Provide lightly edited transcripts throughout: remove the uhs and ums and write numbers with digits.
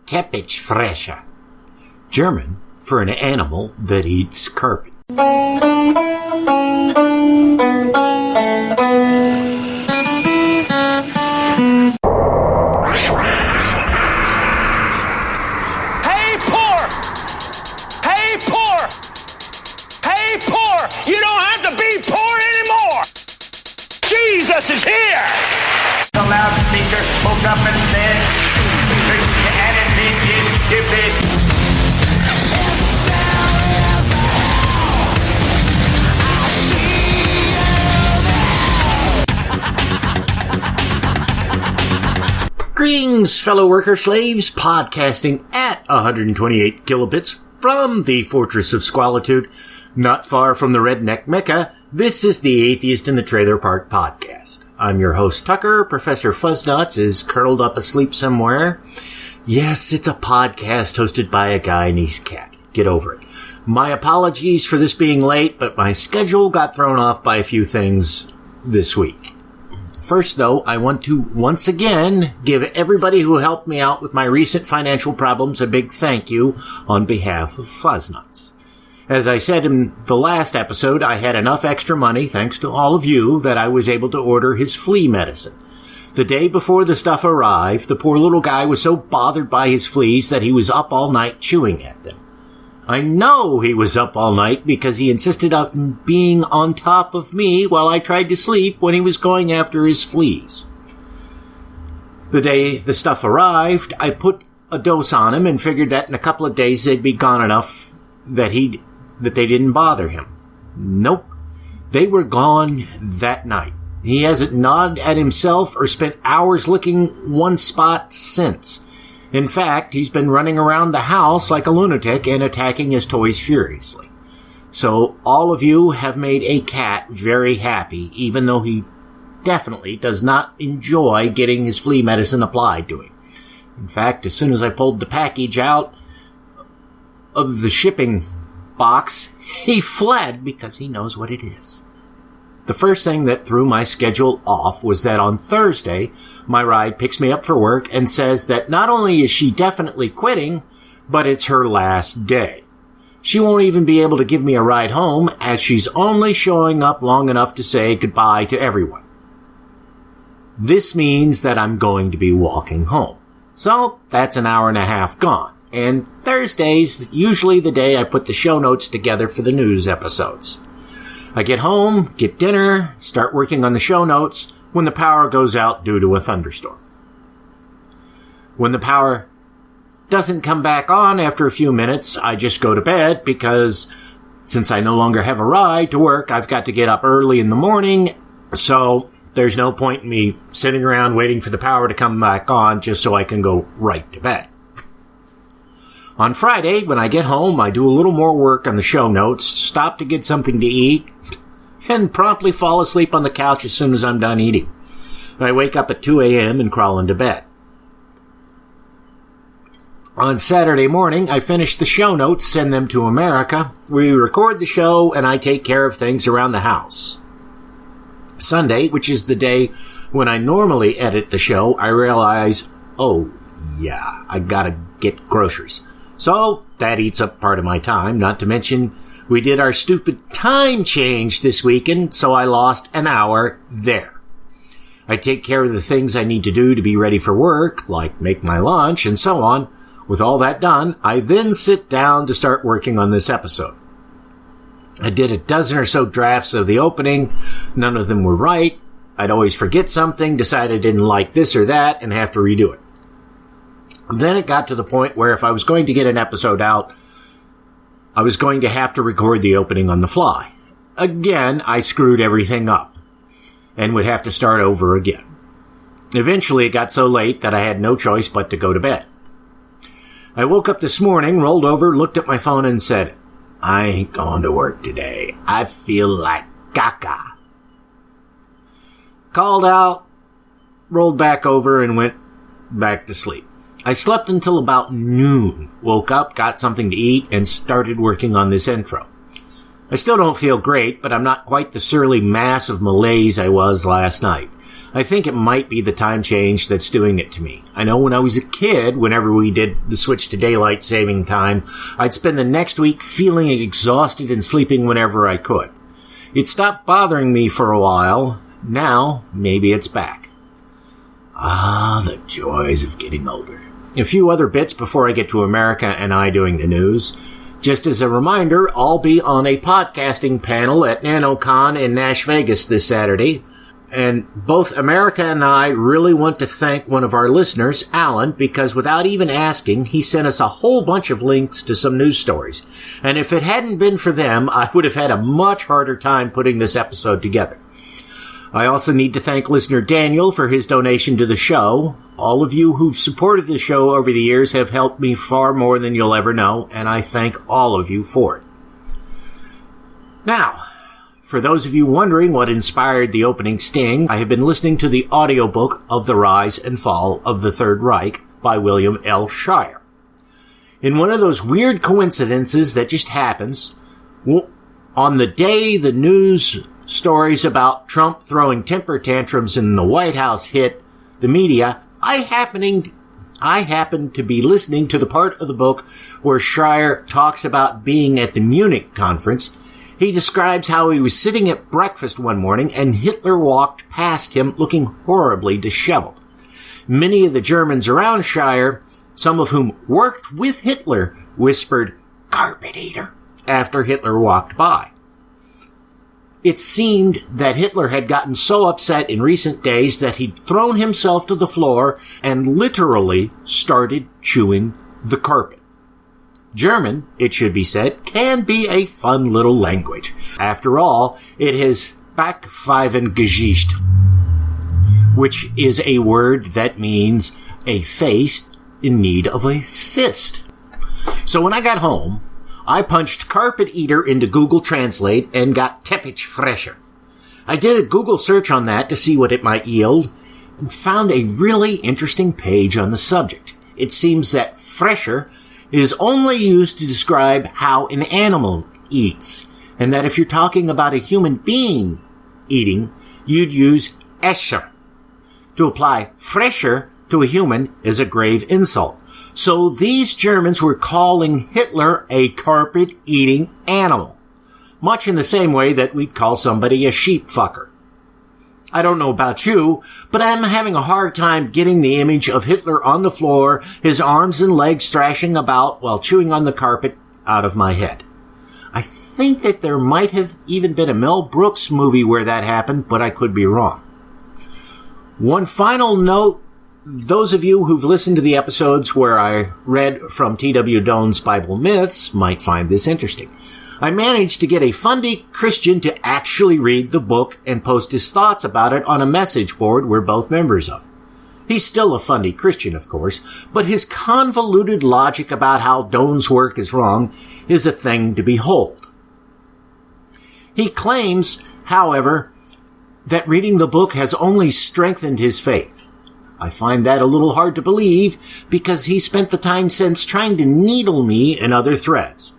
Teppichfresher, German for an animal that eats carpet. You don't have to be poor anymore. Jesus is here. The loudspeaker spoke up and said, Christianity is stupid. Greetings, fellow worker slaves, podcasting at 128 kilobits from the Fortress of Squalitude. Not far from the redneck Mecca, this is the Atheist in the Trailer Park podcast. I'm your host, Tucker. Professor Fuzznuts is curled up asleep somewhere. Yes, it's a podcast hosted by a guy and his cat. Get over it. My apologies for this being late, but my schedule got thrown off by a few things this week. First, though, I want to once again give everybody who helped me out with my recent financial problems a big thank you on behalf of Fuzznuts. As I said in the last episode, I had enough extra money, thanks to all of you, that I was able to order his flea medicine. The day before the stuff arrived, the poor little guy was so bothered by his fleas that he was up all night chewing at them. I know he was up all night because he insisted on being on top of me while I tried to sleep when he was going after his fleas. The day the stuff arrived, I put a dose on him and figured that in a couple of days they'd be gone enough that they didn't bother him. Nope. They were gone that night. He hasn't gnawed at himself or spent hours licking one spot since. In fact, he's been running around the house like a lunatic and attacking his toys furiously. So all of you have made a cat very happy, even though he definitely does not enjoy getting his flea medicine applied to him. In fact, as soon as I pulled the package out of the shipping box, he fled because he knows what it is. The first thing that threw my schedule off was that on Thursday, my ride picks me up for work and says that not only is she definitely quitting, but it's her last day. She won't even be able to give me a ride home as she's only showing up long enough to say goodbye to everyone. This means that I'm going to be walking home. So that's an hour and a half gone. And Thursday's usually the day I put the show notes together for the news episodes. I get home, get dinner, start working on the show notes when the power goes out due to a thunderstorm. When the power doesn't come back on after a few minutes, I just go to bed because since I no longer have a ride to work, I've got to get up early in the morning, so there's no point in me sitting around waiting for the power to come back on just so I can go right to bed. On Friday, when I get home, I do a little more work on the show notes, stop to get something to eat, and promptly fall asleep on the couch as soon as I'm done eating. I wake up at 2 a.m. and crawl into bed. On Saturday morning, I finish the show notes, send them to America. We record the show, and I take care of things around the house. Sunday, which is the day when I normally edit the show, I realize, oh yeah, I gotta get groceries. So, that eats up part of my time, not to mention we did our stupid time change this weekend, so I lost an hour there. I take care of the things I need to do to be ready for work, like make my lunch and so on. With all that done, I then sit down to start working on this episode. I did a dozen or so drafts of the opening. None of them were right. I'd always forget something, decide I didn't like this or that, and have to redo it. Then it got to the point where if I was going to get an episode out, I was going to have to record the opening on the fly. Again, I screwed everything up and would have to start over again. Eventually, it got so late that I had no choice but to go to bed. I woke up this morning, rolled over, looked at my phone, and said, I ain't going to work today. I feel like caca. Called out, rolled back over, and went back to sleep. I slept until about noon, woke up, got something to eat, and started working on this intro. I still don't feel great, but I'm not quite the surly mass of malaise I was last night. I think it might be the time change that's doing it to me. I know when I was a kid, whenever we did the switch to daylight saving time, I'd spend the next week feeling exhausted and sleeping whenever I could. It stopped bothering me for a while. Now, maybe it's back. Ah, the joys of getting older. A few other bits before I get to America and I doing the news. Just as a reminder, I'll be on a podcasting panel at NanoCon in Nash Vegas this Saturday. And both America and I really want to thank one of our listeners, Alan, because without even asking, he sent us a whole bunch of links to some news stories. And if it hadn't been for them, I would have had a much harder time putting this episode together. I also need to thank listener Daniel for his donation to the show. All of you who've supported the show over the years have helped me far more than you'll ever know, and I thank all of you for it. Now, for those of you wondering what inspired the opening sting, I have been listening to the audiobook of The Rise and Fall of the Third Reich by William L. Shirer. In one of those weird coincidences that just happens, on the day the news stories about Trump throwing temper tantrums in the White House hit the media, I happened to be listening to the part of the book where Shirer talks about being at the Munich conference. He describes how he was sitting at breakfast one morning and Hitler walked past him looking horribly disheveled. Many of the Germans around Shirer, some of whom worked with Hitler, whispered, "Carpet eater," after Hitler walked by. It seemed that Hitler had gotten so upset in recent days that he'd thrown himself to the floor and literally started chewing the carpet. German, it should be said, can be a fun little language. After all, it has Backpfeifengesicht, which is a word that means a face in need of a fist. So when I got home, I punched carpet eater into Google Translate and got Teppichfresher. I did a Google search on that to see what it might yield and found a really interesting page on the subject. It seems that fresher is only used to describe how an animal eats, and that if you're talking about a human being eating, you'd use Escher. To apply fresher to a human is a grave insult. So these Germans were calling Hitler a carpet-eating animal, much in the same way that we'd call somebody a sheep fucker. I don't know about you, but I'm having a hard time getting the image of Hitler on the floor, his arms and legs thrashing about while chewing on the carpet, out of my head. I think that there might have even been a Mel Brooks movie where that happened, but I could be wrong. One final note, those of you who've listened to the episodes where I read from T.W. Doan's Bible Myths might find this interesting. I managed to get a fundy Christian to actually read the book and post his thoughts about it on a message board we're both members of. He's still a fundy Christian, of course, but his convoluted logic about how Doan's work is wrong is a thing to behold. He claims, however, that reading the book has only strengthened his faith. I find that a little hard to believe because he spent the time since trying to needle me in other threads.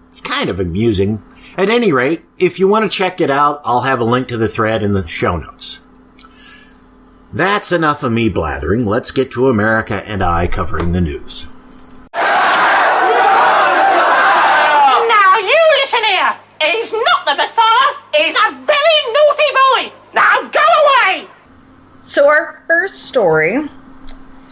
It's kind of amusing. At any rate, if you want to check it out, I'll have a link to the thread in the show notes. That's enough of me blathering. Let's get to America and I covering the news. Now you listen here. He's not the Messiah. He's a very naughty boy. Now go away. So our first story,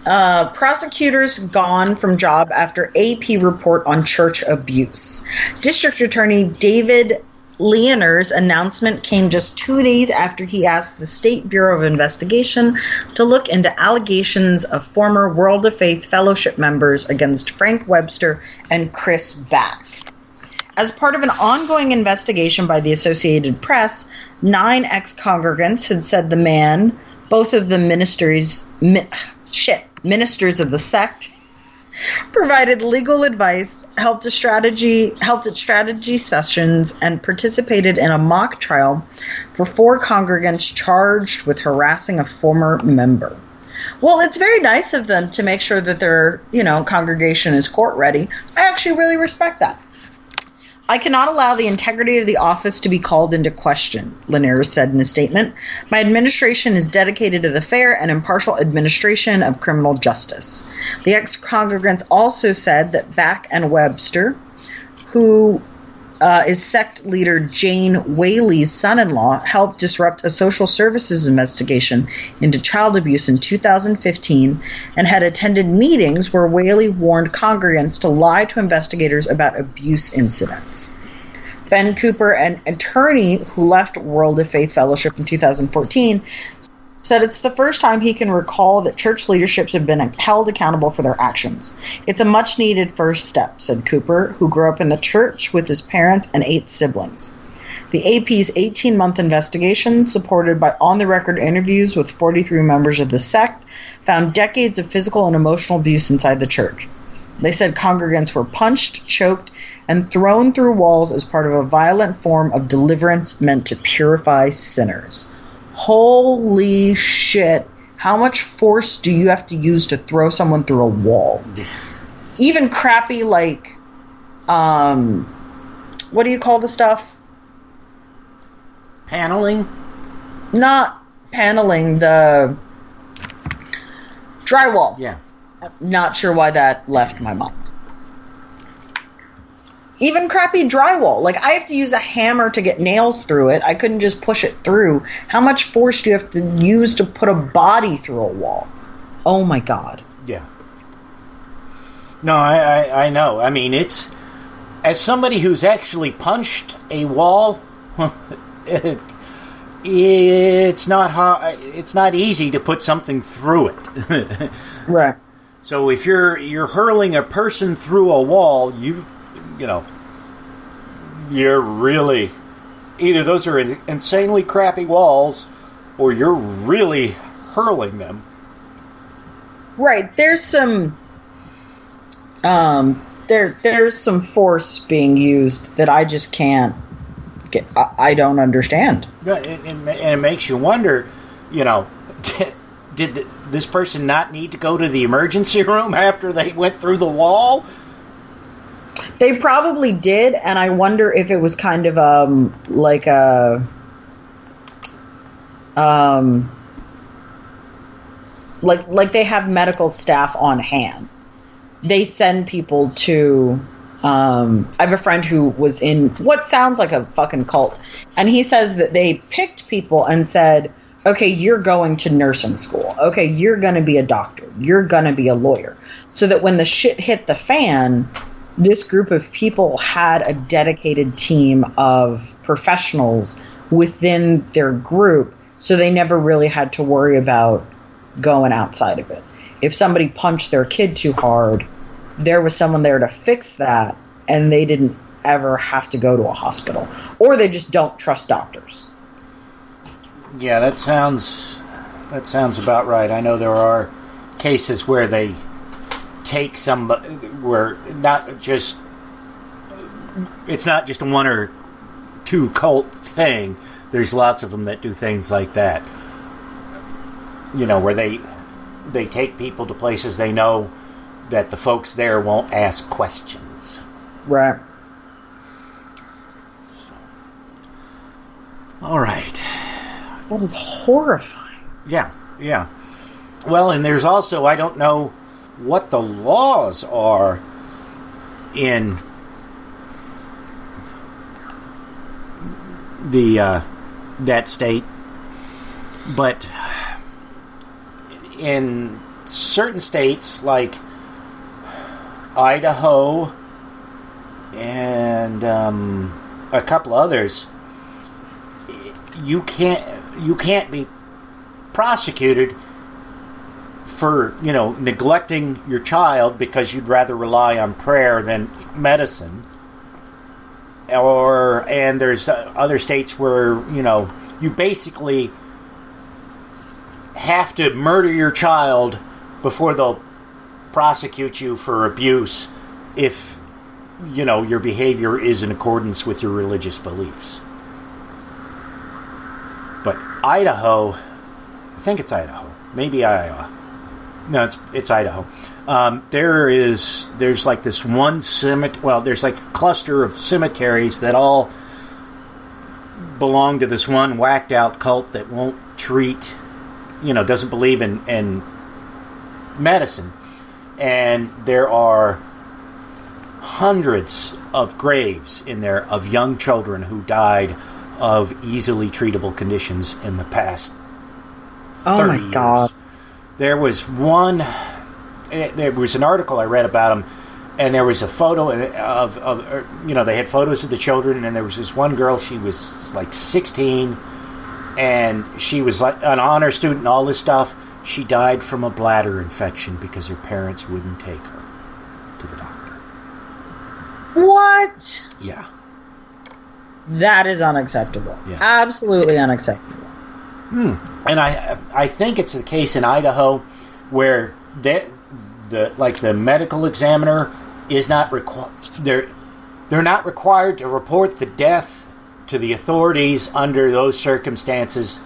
prosecutors gone from job after AP report on church abuse. District Attorney David Leoner's announcement came just 2 days after he asked the State Bureau of Investigation to look into allegations of former World of Faith Fellowship members against Frank Webster and Chris Back. As part of an ongoing investigation by the Associated Press, 9 ex-congregants had said the man, both of them ministers of the sect, provided legal advice, helped at strategy sessions, and participated in a mock trial for 4 congregants charged with harassing a former member. Well, it's very nice of them to make sure that their, congregation is court ready. I actually really respect that. I cannot allow the integrity of the office to be called into question, Linares said in a statement. My administration is dedicated to the fair and impartial administration of criminal justice. The ex-congregants also said that Back and Webster, who is sect leader Jane Whaley's son-in-law, helped disrupt a social services investigation into child abuse in 2015 and had attended meetings where Whaley warned congregants to lie to investigators about abuse incidents. Ben Cooper, an attorney who left World of Faith Fellowship in 2014, said it's the first time he can recall that church leaderships have been held accountable for their actions. It's a much-needed first step, said Cooper, who grew up in the church with his parents and 8 siblings. The AP's 18-month investigation, supported by on-the-record interviews with 43 members of the sect, found decades of physical and emotional abuse inside the church. They said congregants were punched, choked, and thrown through walls as part of a violent form of deliverance meant to purify sinners. Holy shit. How much force do you have to use to throw someone through a wall? Even crappy, like, what do you call the stuff? Paneling? Not paneling, the drywall. Yeah. Not sure why that left my mind. Even crappy drywall. Like, I have to use a hammer to get nails through it. I couldn't just push it through. How much force do you have to use to put a body through a wall? Oh, my God. Yeah. No, I know. I mean, it's... As somebody who's actually punched a wall, it's not hard, it's not easy to put something through it. Right. So if you're hurling a person through a wall, you know, you're really... Either those are insanely crappy walls, or you're really hurling them. Right. There's some... There's some force being used that I just can't get. I don't understand. And it makes you wonder, you know, did this person not need to go to the emergency room after they went through the wall? They probably did, and I wonder if it was kind of like they have medical staff on hand. They send people to... I have a friend who was in what sounds like a fucking cult, and he says that they picked people and said, okay, you're going to nursing school. Okay, you're going to be a doctor. You're going to be a lawyer. So that when the shit hit the fan, this group of people had a dedicated team of professionals within their group, so they never really had to worry about going outside of it. If somebody punched their kid too hard, there was someone there to fix that, and they didn't ever have to go to a hospital. Or they just don't trust doctors. Yeah, that sounds about right. I know there are cases where they take somebody, where it's not just a 1 or 2 cult thing. There's lots of them that do things like that. You know, where they take people to places they know that the folks there won't ask questions. Right. So. All right. That is horrifying. Yeah. Well, and there's also, I don't know what the laws are in that state, but in certain states like Idaho and a couple others, you can't be prosecuted for, you know, neglecting your child because you'd rather rely on prayer than medicine. And there's other states where, you know, you basically have to murder your child before they'll prosecute you for abuse if, you know, your behavior is in accordance with your religious beliefs. But Idaho, I think it's Idaho, maybe Iowa, No, it's Idaho. There's like this one cemetery. Well, there's like a cluster of cemeteries that all belong to this one whacked out cult that won't treat, doesn't believe in medicine. And there are hundreds of graves in there of young children who died of easily treatable conditions in the past 30 years. God. There was an article I read about them, and there was a photo of they had photos of the children, and there was this one girl, she was like 16, and she was like an honor student and all this stuff. She died from a bladder infection because her parents wouldn't take her to the doctor. What? Yeah. That is unacceptable. Yeah. Absolutely unacceptable. And I think it's the case in Idaho where the medical examiner is not required. They're not required to report the death to the authorities under those circumstances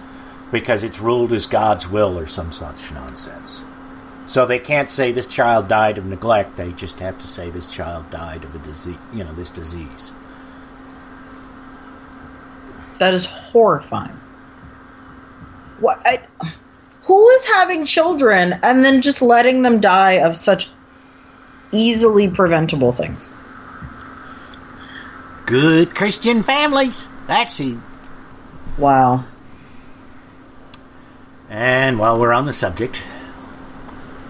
because it's ruled as God's will or some such nonsense. So they can't say this child died of neglect. They just have to say this child died of a disease. This disease. That is horrifying. Who is having children and then just letting them die of such easily preventable things? Good Christian families. That's who. Wow. And while we're on the subject,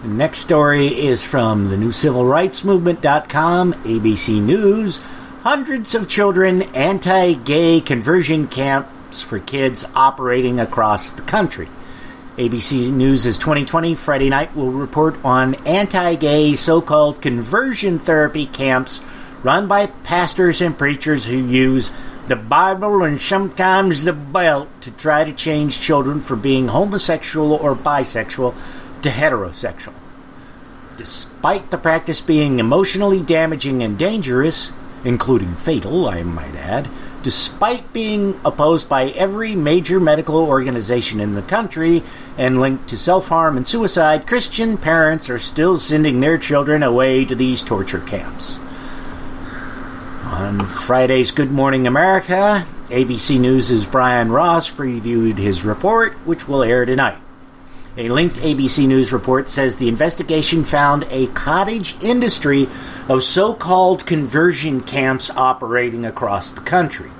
the next story is from the newcivilrightsmovement.com, ABC News. Hundreds of children, anti-gay conversion camps for kids operating across the country. ABC News' 2020 Friday night will report on anti-gay so-called conversion therapy camps run by pastors and preachers who use the Bible and sometimes the belt to try to change children from being homosexual or bisexual to heterosexual. Despite the practice being emotionally damaging and dangerous, including fatal, I might add, despite being opposed by every major medical organization in the country and linked to self-harm and suicide, Christian parents are still sending their children away to these torture camps. On Friday's Good Morning America, ABC News' Brian Ross previewed his report, which will air tonight. A linked ABC News report says the investigation found a cottage industry of so-called conversion camps operating across the country.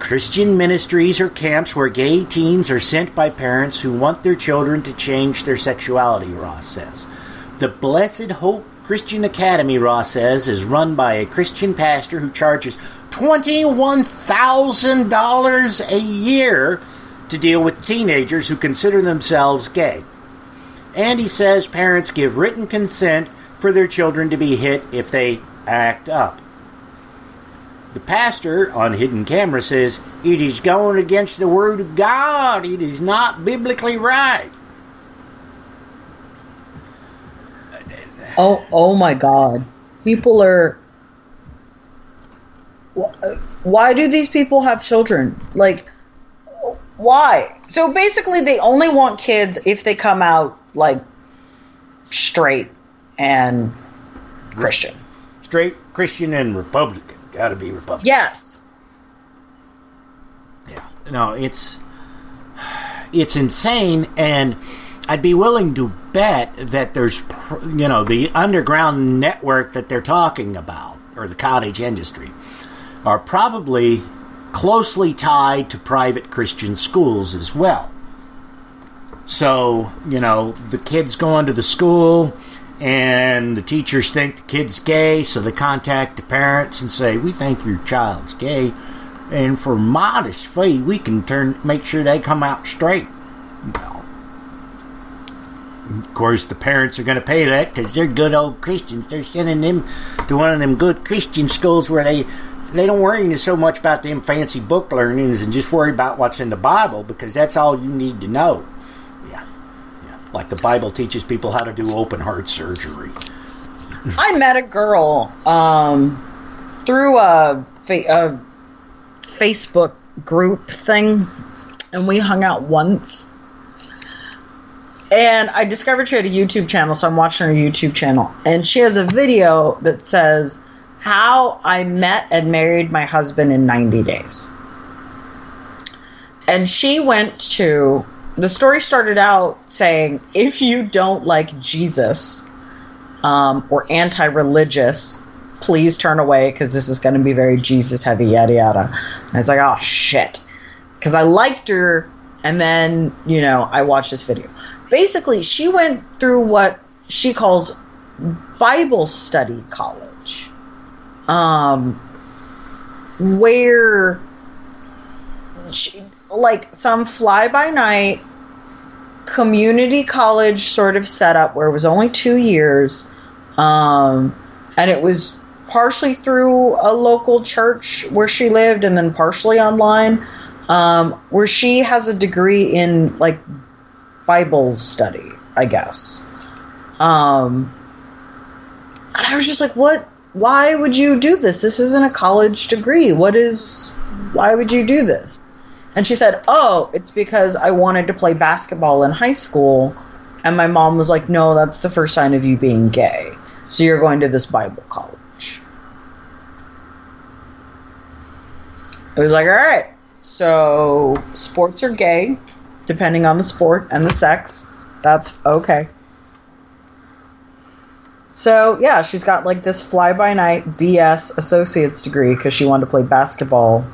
Christian ministries or camps where gay teens are sent by parents who want their children to change their sexuality, Ross says. The Blessed Hope Christian Academy, Ross says, is run by a Christian pastor who charges $21,000 a year to deal with teenagers who consider themselves gay. And he says parents give written consent for their children to be hit if they act up. The pastor on hidden camera says, "It is going against the word of God. It is not biblically right." Oh my God. People are... Why do these people have children? Like, why? So basically they only want kids if they come out, like, straight and Christian. Straight, Christian, and Republican. Gotta be Republican. Yes. Yeah. No, it's insane, and I'd be willing to bet that there's, the underground network that they're talking about, or the cottage industry, are probably closely tied to private Christian schools as well. So, the kid's going to the school, and the teachers think the kid's gay, so they contact the parents and say, "We think your child's gay, and for modest fee, we can make sure they come out straight." Well, of course, the parents are going to pay that because they're good old Christians. They're sending them to one of them good Christian schools where they don't worry so much about them fancy book learnings and just worry about what's in the Bible, because that's all you need to know. Yeah. Like the Bible teaches people how to do open heart surgery. I met a girl through a Facebook group thing, and we hung out once. And I discovered she had a YouTube channel, so I'm watching her YouTube channel. And she has a video that says, how I met and married my husband in 90 days. And she went to... The story started out saying, if you don't like Jesus or anti-religious, please turn away because this is going to be very Jesus-heavy, yada, yada. And I was like, oh, shit. Because I liked her, and then, I watched this video. Basically, she went through what she calls Bible study college, where she, like some fly-by-night community college sort of setup where it was only 2 years, and it was partially through a local church where she lived and then partially online, where she has a degree in, like, Bible study, I guess. And I was just like, what? Why would you do this? This isn't a college degree. Why would you do this? And she said, oh, it's because I wanted to play basketball in high school. And my mom was like, no, that's the first sign of you being gay. So you're going to this Bible college. I was like, all right. So sports are gay, depending on the sport and the sex. That's okay. So, yeah, she's got like this fly-by-night BS associate's degree because she wanted to play basketball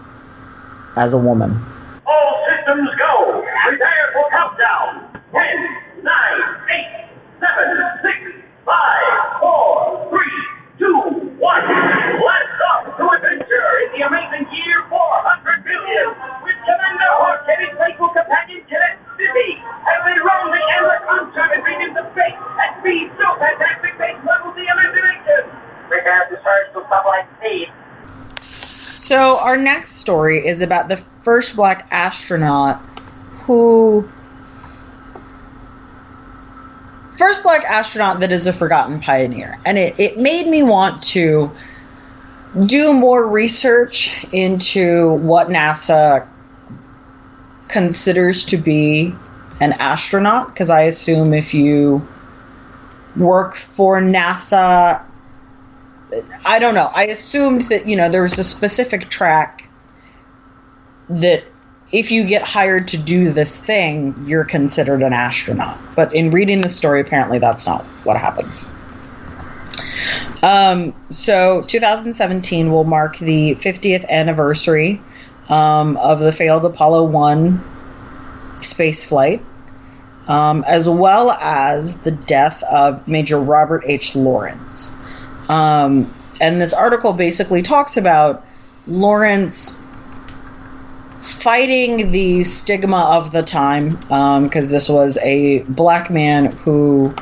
as a woman. All systems go. Prepare for countdown. 10, 9, 8, 7, 6, 5, 4, 3, 2, 1. Let's off to adventure in the amazing year 400 billion with Commander Horse and his faithful companion Cadet Stabby as they roam the endless uncharted regions of space at speed so fantastic they level the imagination. Prepare to surge to sublight speed. So our next story is about the first black astronaut that is a forgotten pioneer. And it made me want to do more research into what NASA considers to be an astronaut, because I assume if you work for NASA, I don't know. I assumed that, there was a specific track that if you get hired to do this thing, you're considered an astronaut. But in reading the story, apparently that's not what happens. So 2017 will mark the 50th anniversary of the failed Apollo 1 space flight, as well as the death of Major Robert H. Lawrence. And this article basically talks about Lawrence fighting the stigma of the time, because this was a black man who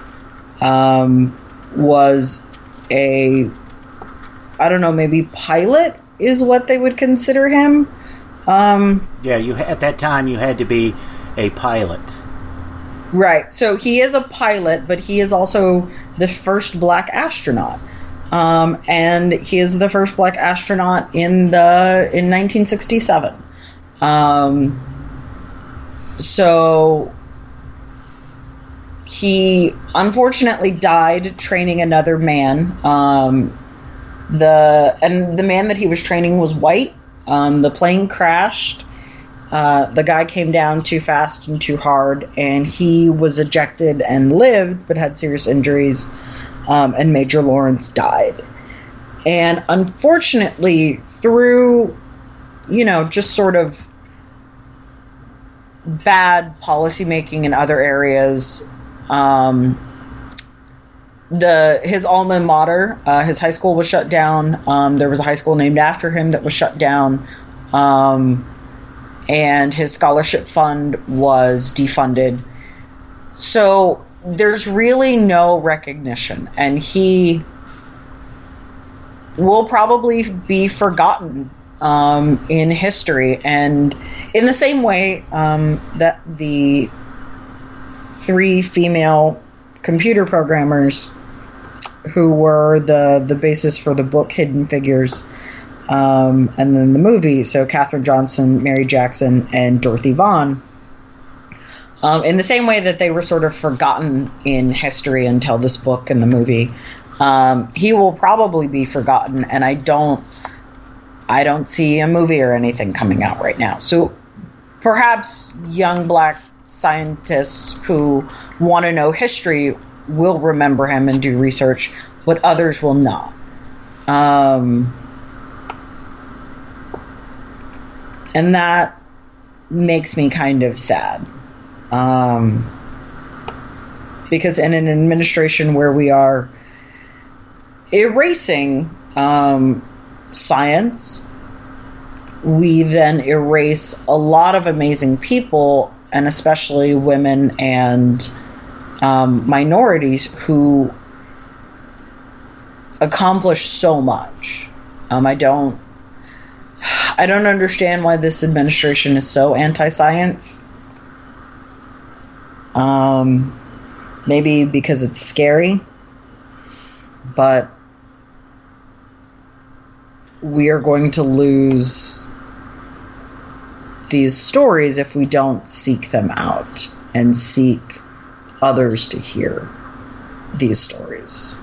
was maybe pilot is what they would consider him. At that time you had to be a pilot. Right. So he is a pilot, but he is also the first black astronaut. And he is the first black astronaut in 1967. So he unfortunately died training another man. The man that he was training was white. The plane crashed. The guy came down too fast and too hard, and he was ejected and lived, but had serious injuries. And Major Lawrence died. And unfortunately, through, just sort of bad policymaking in other areas, his alma mater, his high school was shut down. There was a high school named after him that was shut down. And his scholarship fund was defunded. So there's really no recognition, and he will probably be forgotten in history. And in the same way that the 3 female computer programmers who were the basis for the book Hidden Figures, and then the movie, so Katherine Johnson, Mary Jackson, and Dorothy Vaughan, In the same way that they were sort of forgotten in history until this book and the movie, he will probably be forgotten, and I don't see a movie or anything coming out right now. So perhaps young black scientists who want to know history will remember him and do research, but others will not. And that makes me kind of sad. Because in an administration where we are erasing science, we then erase a lot of amazing people, and especially women and minorities who accomplish so much. I don't understand why this administration is so anti-science. Maybe because it's scary, but we are going to lose these stories if we don't seek them out and seek others to hear these stories.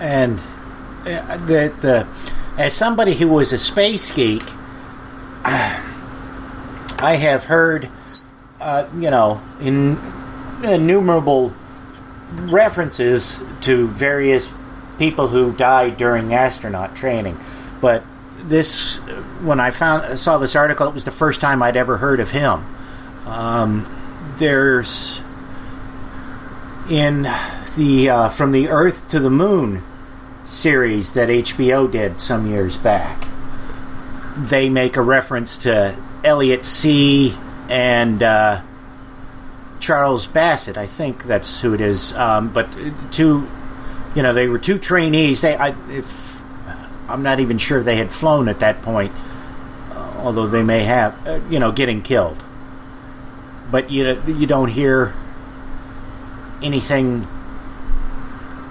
And as somebody who was a space geek, I have heard, innumerable references to various people who died during astronaut training. But this, when I saw this article, it was the first time I'd ever heard of him. There's in the From the Earth to the Moon series that HBO did some years back, they make a reference to Elliot See and Charles Bassett. I think that's who it is. But they were two trainees. I'm not even sure they had flown at that point, although they may have, getting killed. But you don't hear anything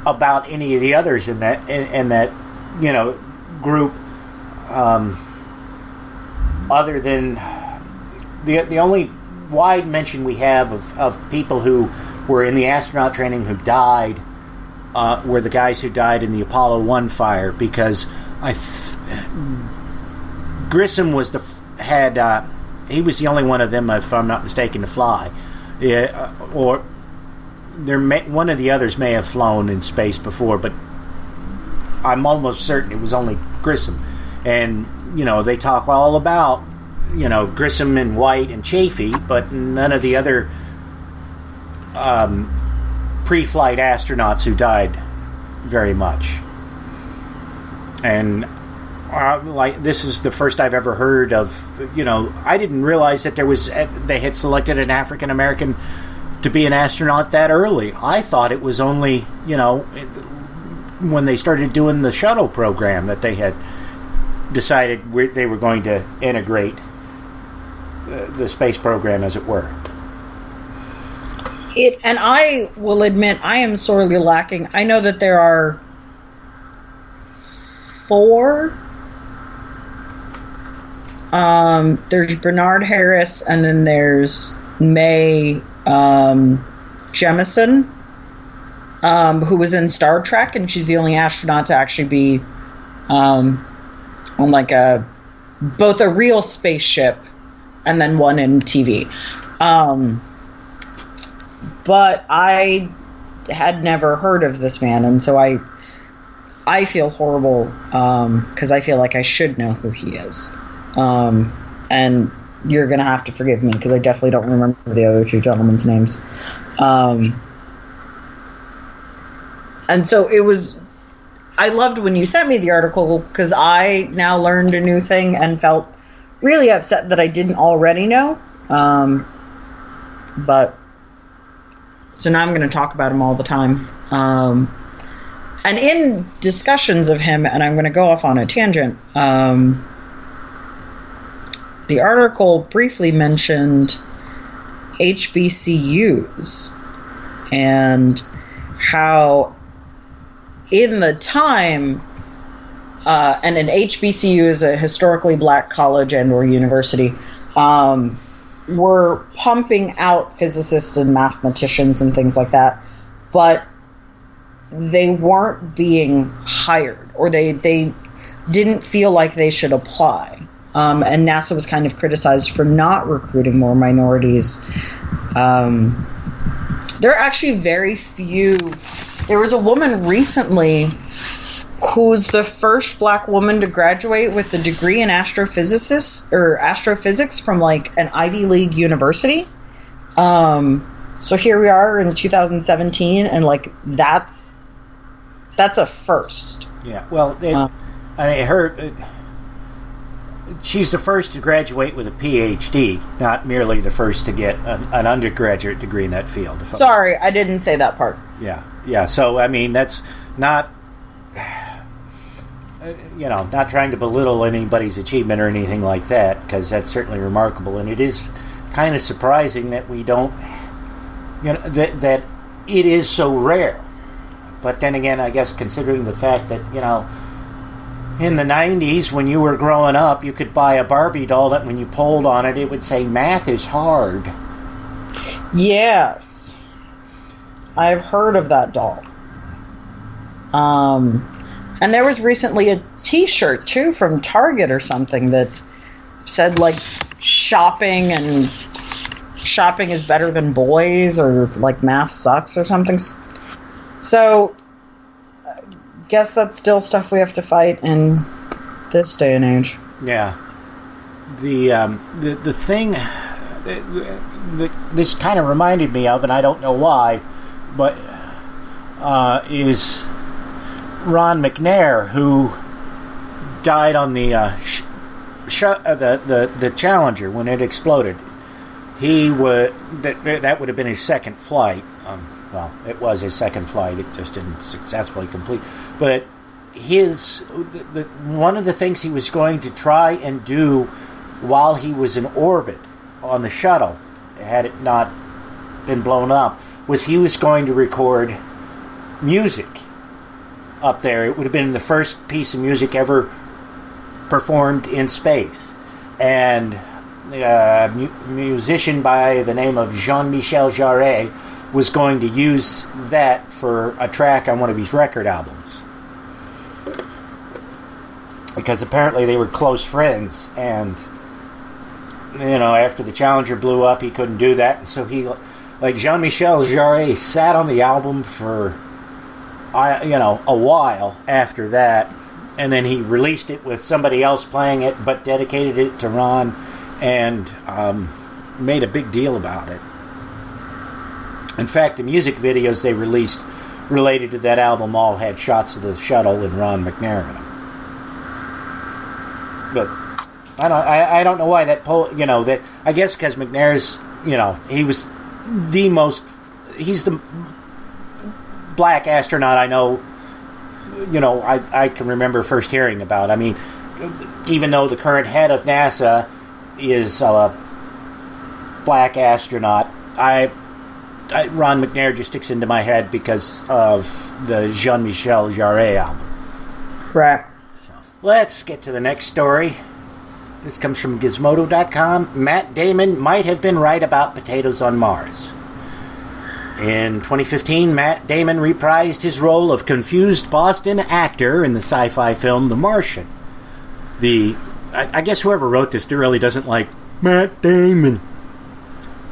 about any of the others in that group, other than the only wide mention we have of people who were in the astronaut training who died were the guys who died in the Apollo 1 fire, because Grissom was he was the only one of them, if I'm not mistaken, to fly. Or one of the others may have flown in space before, but I'm almost certain it was only Grissom. And they talk all about Grissom and White and Chafee, but none of the other pre-flight astronauts who died very much. And this is the first I've ever heard of. I didn't realize that they had selected an African American to be an astronaut that early. I thought it was only when they started doing the shuttle program that they had decided they were going to integrate the space program, as it were. And I will admit, I am sorely lacking. I know that there are 4. There's Bernard Harris, and then there's Mae Jemison, who was in Star Trek, and she's the only astronaut to actually be on both a real spaceship and then one in TV. But I had never heard of this man, and so I feel horrible because I feel like I should know who he is. And you're going to have to forgive me because I definitely don't remember the other 2 gentlemen's names. And so I loved when you sent me the article, because I now learned a new thing and felt really upset that I didn't already know. But so now I'm going to talk about him all the time. And in discussions of him, and I'm going to go off on a tangent, the article briefly mentioned HBCUs and how in the time, and an HBCU is a historically black college and or university, were pumping out physicists and mathematicians and things like that, but they weren't being hired, or they didn't feel like they should apply. And NASA was kind of criticized for not recruiting more minorities. There are actually very few. There was a woman recently who's the first black woman to graduate with a degree in astrophysics from like an Ivy League university. So here we are in 2017, and like that's a first. Yeah. Well, she's the first to graduate with a PhD, not merely the first to get an undergraduate degree in that field. Sorry, I didn't say that part. Yeah. So, I mean, that's not, not trying to belittle anybody's achievement or anything like that, because that's certainly remarkable. And it is kind of surprising that we don't, that it is so rare. But then again, I guess considering the fact that, in the 90s, when you were growing up, you could buy a Barbie doll that when you pulled on it, it would say, "Math is hard." Yes. I've heard of that doll. And there was recently a t-shirt, too, from Target or something that said, like, shopping is better than boys, or, like, math sucks or something. So, I guess that's still stuff we have to fight in this day and age. Yeah. The thing that this kind of reminded me of, and I don't know why, but is Ron McNair, who died on the Challenger when it exploded. He would that would have been his second flight. Well, it was his second flight. It just didn't successfully complete. But one of the things he was going to try and do while he was in orbit on the shuttle, had it not been blown up, was he was going to record music up there. It would have been the first piece of music ever performed in space. And a musician by the name of Jean-Michel Jarre was going to use that for a track on one of his record albums. Because apparently they were close friends, and after the Challenger blew up, he couldn't do that, and so he, like Jean-Michel Jarre, sat on the album for a while after that, and then he released it with somebody else playing it, but dedicated it to Ron, and made a big deal about it. In fact, the music videos they released related to that album all had shots of the shuttle and Ron McNair in them. But I don't know why that that, I guess because McNair's, he was he's the black astronaut I know, I can remember first hearing about. I mean, even though the current head of NASA is a black astronaut, Ron McNair just sticks into my head because of the Jean-Michel Jarre album. Right. So, let's get to the next story. This comes from Gizmodo.com. Matt Damon might have been right about potatoes on Mars. In 2015, Matt Damon reprised his role of confused Boston actor in the sci-fi film The Martian. I guess whoever wrote this really doesn't like Matt Damon.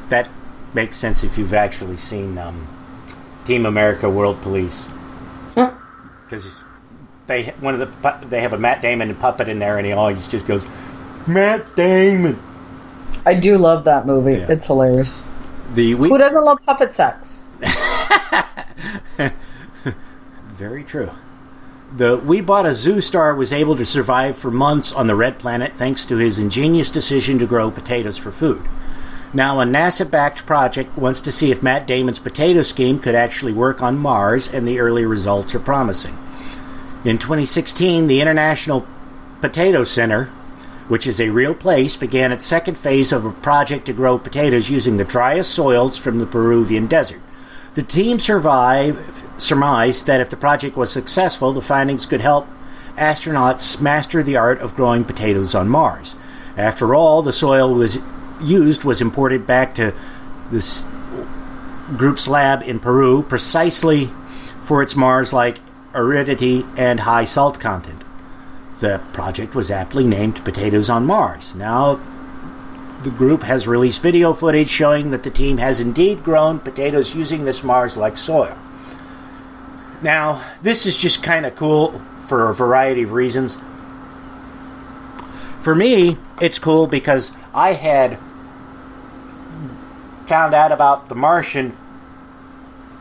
That makes sense if you've actually seen Team America: World Police, because they have a Matt Damon puppet in there, and he always just goes, Matt Damon. I do love that movie. Yeah. It's hilarious. Who doesn't love puppet sex? Very true. The We Bought a Zoo star was able to survive for months on the Red Planet thanks to his ingenious decision to grow potatoes for food. Now, a NASA-backed project wants to see if Matt Damon's potato scheme could actually work on Mars, and the early results are promising. In 2016, the International Potato Center, which is a real place, began its second phase of a project to grow potatoes using the driest soils from the Peruvian desert. The team surmised that if the project was successful, the findings could help astronauts master the art of growing potatoes on Mars. After all, the soil was used was imported back to this group's lab in Peru precisely for its Mars-like aridity and high salt content. The project was aptly named Potatoes on Mars. Now, the group has released video footage showing that the team has indeed grown potatoes using this Mars-like soil. Now, this is just kind of cool for a variety of reasons. For me, it's cool because I had found out about The Martian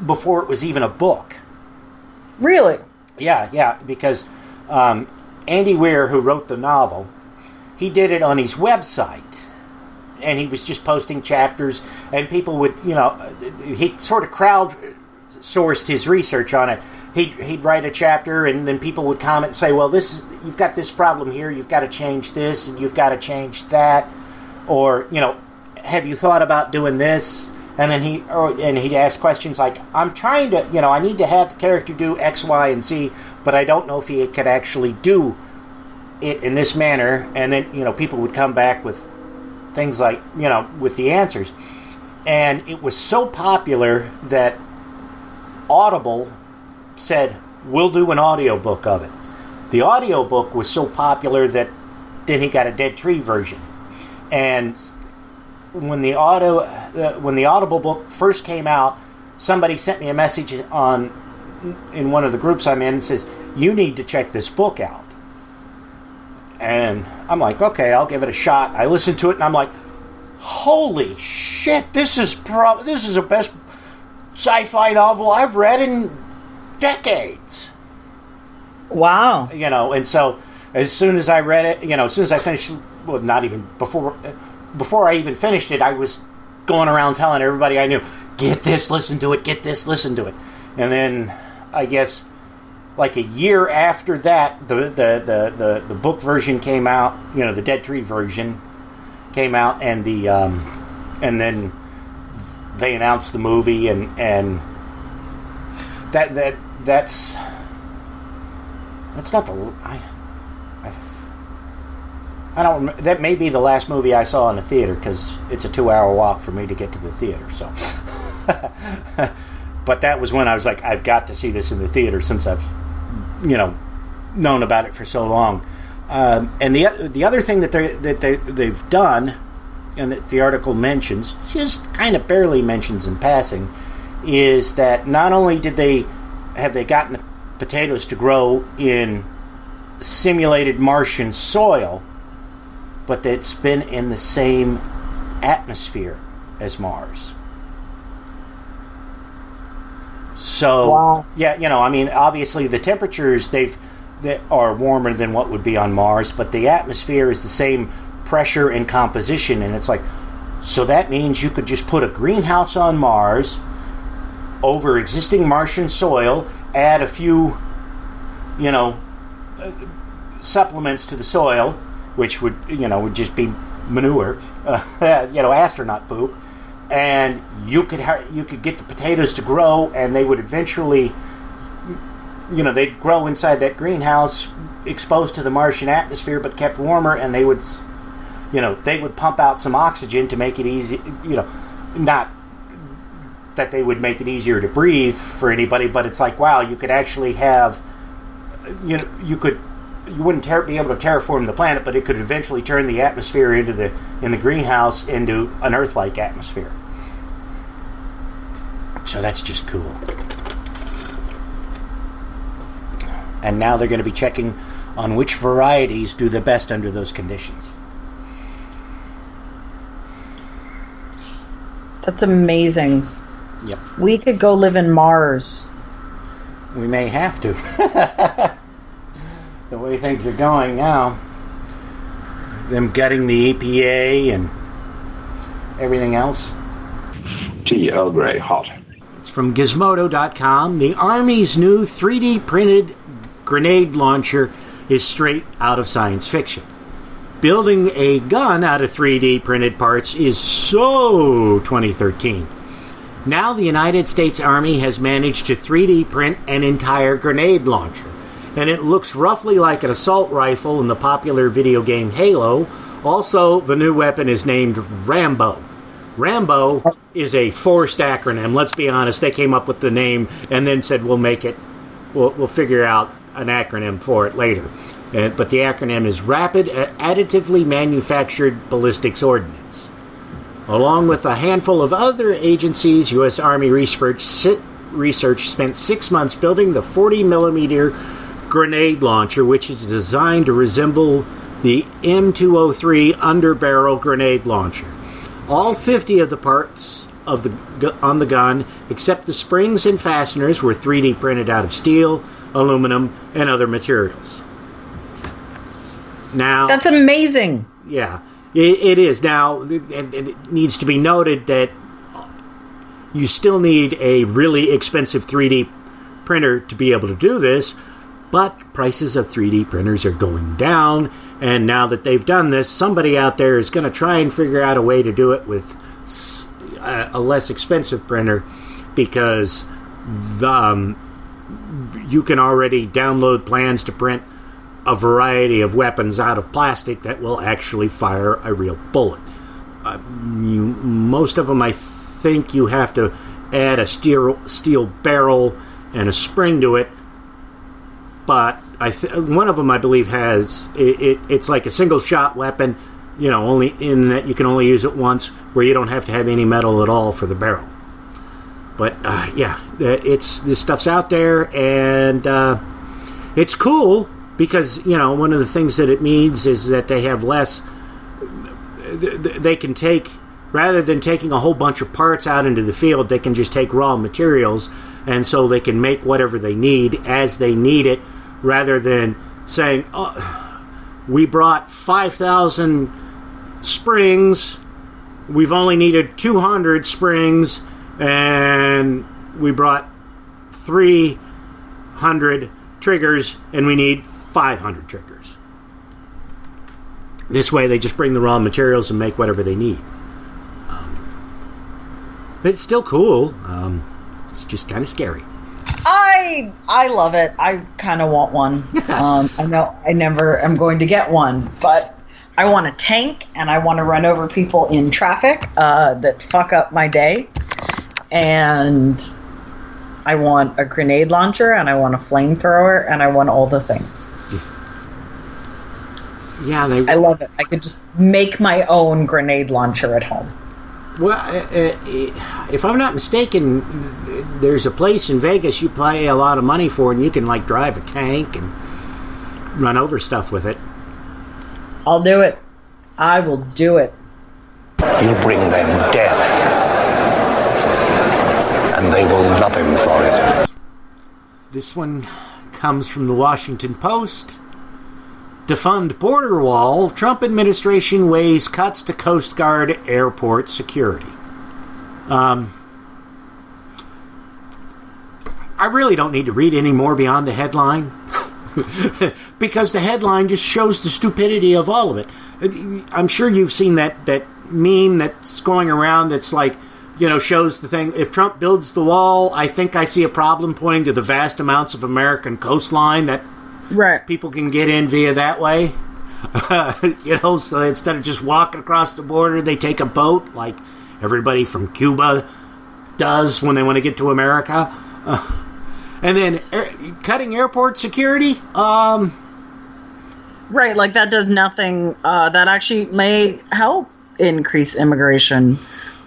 before it was even a book. Really? Yeah, because Andy Weir, who wrote the novel, he did it on his website. And he was just posting chapters, and people would, he sort of crowdsourced his research on it. He'd write a chapter, and then people would comment and say, well, you've got this problem here, you've got to change this, and you've got to change that. Or, have you thought about doing this? And then he'd ask questions like, I'm trying to, I need to have the character do X, Y, and Z, but I don't know if he could actually do it in this manner. And then, people would come back with things like, with the answers. And it was so popular that Audible said, we'll do an audiobook of it. The audiobook was so popular that then he got a Dead Tree version. And when the Audible book first came out, somebody sent me a message in one of the groups I'm in and says, you need to check this book out. And I'm like, okay, I'll give it a shot. I listened to it, and I'm like, holy shit, this is the best sci-fi novel I've read in decades. Wow. And so as soon as I read it, as soon as I finished, well, not even before I even finished it, I was going around telling everybody I knew, get this, listen to it, get this, listen to it. And then, I guess, like a year after that, the book version came out. The Dead Tree version came out, and and then they announced the movie, and that's not the I don't remember. That may be the last movie I saw in the theater, because it's a 2-hour walk for me to get to the theater. So, but that was when I was like, I've got to see this in the theater, since I've known about it for so long. And the other thing that they've done, and that the article mentions, just kind of barely mentions in passing, is that not only have they gotten the potatoes to grow in simulated Martian soil, but it's been in the same atmosphere as Mars. So, wow. Yeah, obviously the temperatures that are warmer than what would be on Mars, but the atmosphere is the same pressure and composition, and it's like, so that means you could just put a greenhouse on Mars over existing Martian soil, add a few, supplements to the soil, which would just be manure, astronaut poop, and you could get the potatoes to grow, and they would eventually, they'd grow inside that greenhouse, exposed to the Martian atmosphere, but kept warmer, and they would pump out some oxygen to make it easy, not that they would make it easier to breathe for anybody, but it's like, wow, you could actually have, you wouldn't be able to terraform the planet, but it could eventually turn the atmosphere in the greenhouse into an Earth-like atmosphere. So that's just cool. And now they're going to be checking on which varieties do the best under those conditions. That's amazing. Yep. We could go live in Mars. We may have to. The way things are going now. Them gutting the EPA and everything else. Tea Earl Grey hot. It's from Gizmodo.com. The Army's new 3D printed grenade launcher is straight out of science fiction. Building a gun out of 3D printed parts is so 2013. Now the United States Army has managed to 3D print an entire grenade launcher, and it looks roughly like an assault rifle in the popular video game Halo, Also, the new weapon is named Rambo. Rambo is a forced acronym. Let's be honest. They came up with the name and then said, we'll figure out an acronym for it later. But the acronym is Rapid Additively Manufactured Ballistics Ordnance. Along with a handful of other agencies, U.S. Army Research spent 6 months building the 40-millimeter grenade launcher, which is designed to resemble the M203 underbarrel grenade launcher. All 50 of the parts on the gun, except the springs and fasteners, were 3D printed out of steel, aluminum, and other materials. Now, that's amazing. Yeah, it is. Now, and it needs to be noted that you still need a really expensive 3D printer to be able to do this, but prices of 3D printers are going down, and now that they've done this, somebody out there is going to try and figure out a way to do it with a less expensive printer, because you can already download plans to print a variety of weapons out of plastic that will actually fire a real bullet. Most of them, I think you have to add a steel barrel and a spring to it, but one of them, I believe, has it's like a single shot weapon, only in that you can only use it once, where you don't have to have any metal at all for the barrel. But this stuff's out there, and it's cool because one of the things that it means is that they have less. They can take, rather than taking a whole bunch of parts out into the field, they can just take raw materials, and so they can make whatever they need as they need it, rather than saying, we brought 5,000 springs, we've only needed 200 springs, and we brought 300 triggers, and we need 500 triggers. This way, they just bring the raw materials and make whatever they need. But it's still cool. It's just kind of scary. I love it. I kind of want one. I know I never am going to get one, but I want a tank, and I want to run over people in traffic that fuck up my day. And I want a grenade launcher, and I want a flamethrower, and I want all the things. Yeah, I love it. I could just make my own grenade launcher at home. Well, if I'm not mistaken, there's a place in Vegas you pay a lot of money for, and you can drive a tank and run over stuff with it. I'll do it. I will do it. You bring them death, and they will love him for it. This one comes from the Washington Post. To fund border wall, Trump administration weighs cuts to Coast Guard airport security. I really don't need to read any more beyond the headline, because the headline just shows the stupidity of all of it. I'm sure you've seen that meme that's going around that's shows the thing, if Trump builds the wall, I think I see a problem, pointing to the vast amounts of American coastline that people can get in via that way. So instead of just walking across the border, they take a boat like everybody from Cuba does when they want to get to America. And then cutting airport security. Right, that does nothing. That actually may help increase immigration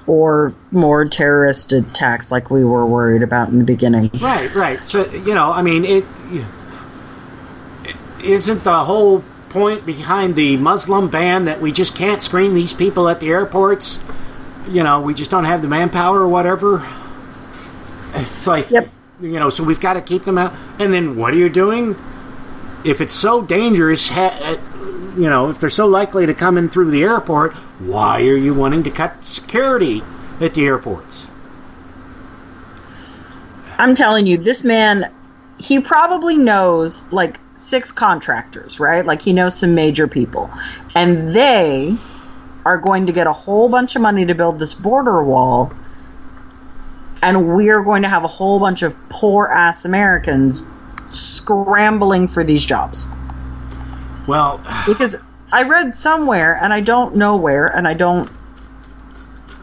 or more terrorist attacks like we were worried about in the beginning. Right. So, it isn't the whole point behind the Muslim ban that we just can't screen these people at the airports? We just don't have the manpower or whatever. It's yep. So we've got to keep them out. And then what are you doing? If it's so dangerous, if they're so likely to come in through the airport, why are you wanting to cut security at the airports? I'm telling you, this man, he probably knows 6 contractors, right? He knows some major people. And they are going to get a whole bunch of money to build this border wall. And we're going to have a whole bunch of poor-ass Americans scrambling for these jobs. Well, because I read somewhere, and I don't know where, and I don't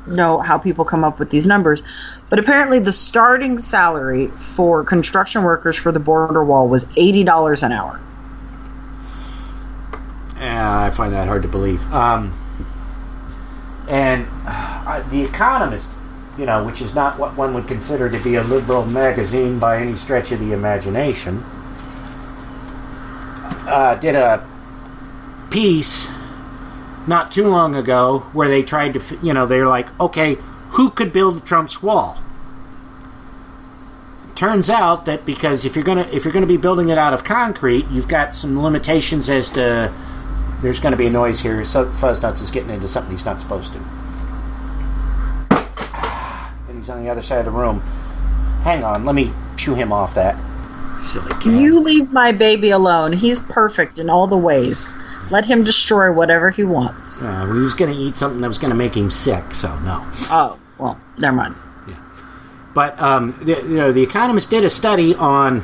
know how people come up with these numbers, but apparently the starting salary for construction workers for the border wall was $80 an hour. I find that hard to believe. And The Economist, which is not what one would consider to be a liberal magazine by any stretch of the imagination, did a piece not too long ago where they tried to, they're like, okay, who could build Trump's wall? Turns out that because if you're gonna be building it out of concrete, you've got some limitations as to. There's going to be a noise here. So Fuzznuts is getting into something he's not supposed to, and he's on the other side of the room. Hang on, let me shoo him off that. Silly kid. You leave my baby alone. He's perfect in all the ways. Let him destroy whatever he wants. He was going to eat something that was going to make him sick, so no. Oh, well, never mind. Yeah. But, the Economist did a study on,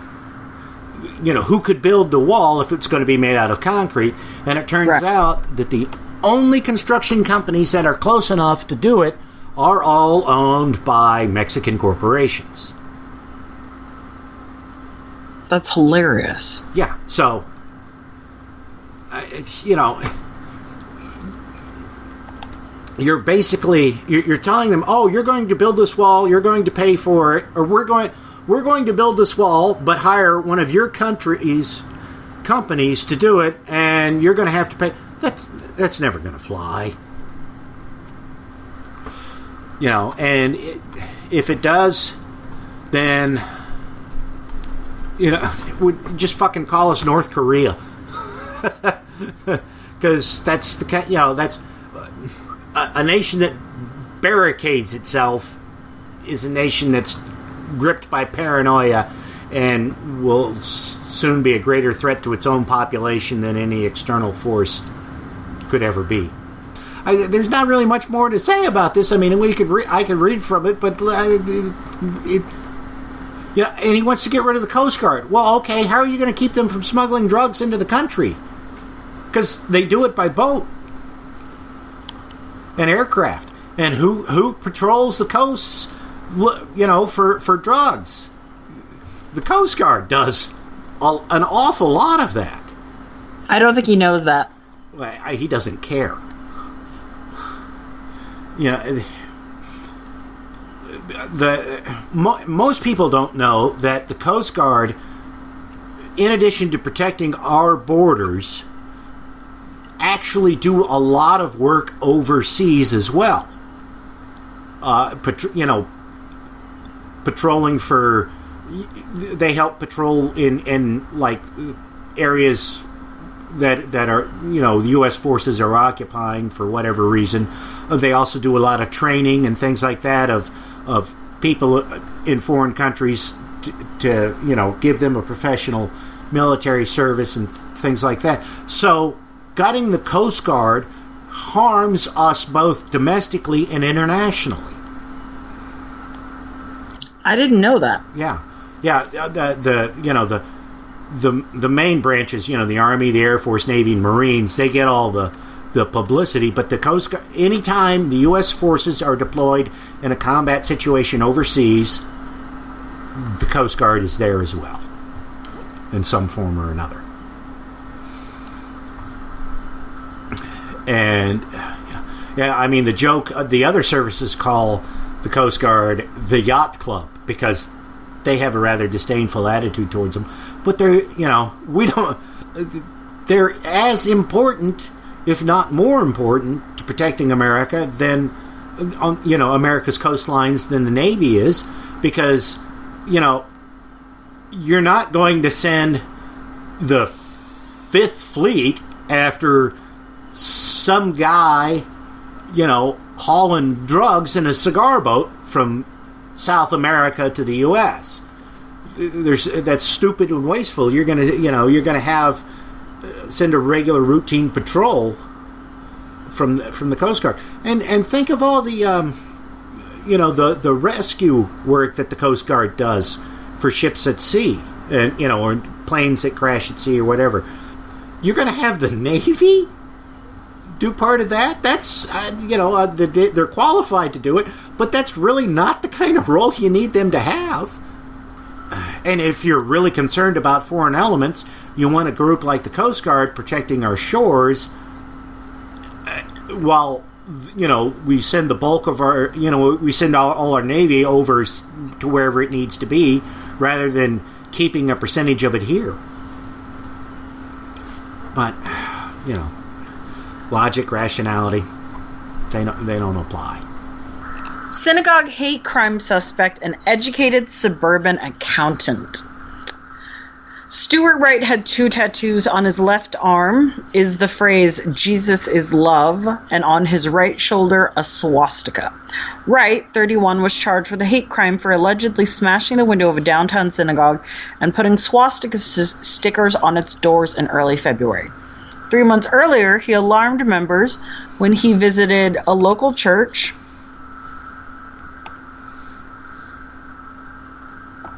who could build the wall if it's going to be made out of concrete, and it turns out that the only construction companies that are close enough to do it are all owned by Mexican corporations. That's hilarious. Yeah, so... you're basically you're telling them, oh, you're going to build this wall, you're going to pay for it, or we're going to build this wall, but hire one of your companies to do it, and you're going to have to pay. That's never going to fly. And if it does, then would just fucking call us North Korea. Because that's that's a nation that barricades itself is a nation that's gripped by paranoia and will soon be a greater threat to its own population than any external force could ever be. There's not really much more to say about this. I mean, I could read from it, but and he wants to get rid of the Coast Guard. Well, okay, how are you going to keep them from smuggling drugs into the country? Because they do it by boat and aircraft. And who patrols the coasts, for drugs? The Coast Guard does an awful lot of that. I don't think he knows that. Well, he doesn't care. Most people don't know that the Coast Guard, in addition to protecting our borders, actually do a lot of work overseas as well. Patrolling for... They help patrol in like areas that are, the U.S. forces are occupying for whatever reason. They also do a lot of training and things like that of people in foreign countries to give them a professional military service and things like that. So gutting the Coast Guard harms us both domestically and internationally. I didn't know that. Yeah. The main branches, the Army, the Air Force, Navy, and Marines, they get all the publicity, but the Coast Guard, anytime the U.S. forces are deployed in a combat situation overseas, the Coast Guard is there as well, in some form or another. And, the joke, the other services call the Coast Guard the Yacht Club, because they have a rather disdainful attitude towards them. But they're, they're as important, if not more important, to protecting America than, America's coastlines than the Navy is, because, you're not going to send the Fifth Fleet after some guy, hauling drugs in a cigar boat from South America to the U.S. That's stupid and wasteful. You're gonna have send a regular routine patrol from the Coast Guard, and think of all the the rescue work that the Coast Guard does for ships at sea, and or planes that crash at sea or whatever. You're gonna have the Navy do part of that. That's, they're qualified to do it, but that's really not the kind of role you need them to have. And if you're really concerned about foreign elements, you want a group like the Coast Guard protecting our shores while, we send the bulk of our, we send all our Navy over to wherever it needs to be rather than keeping a percentage of it here. But, logic, rationality, they don't apply. Synagogue hate crime suspect, an educated suburban accountant. Stuart Wright had 2 tattoos. On his left arm is the phrase, "Jesus is love," and on his right shoulder, a swastika. Wright, 31, was charged with a hate crime for allegedly smashing the window of a downtown synagogue and putting swastika stickers on its doors in early February. 3 months earlier, he alarmed members when he visited a local church,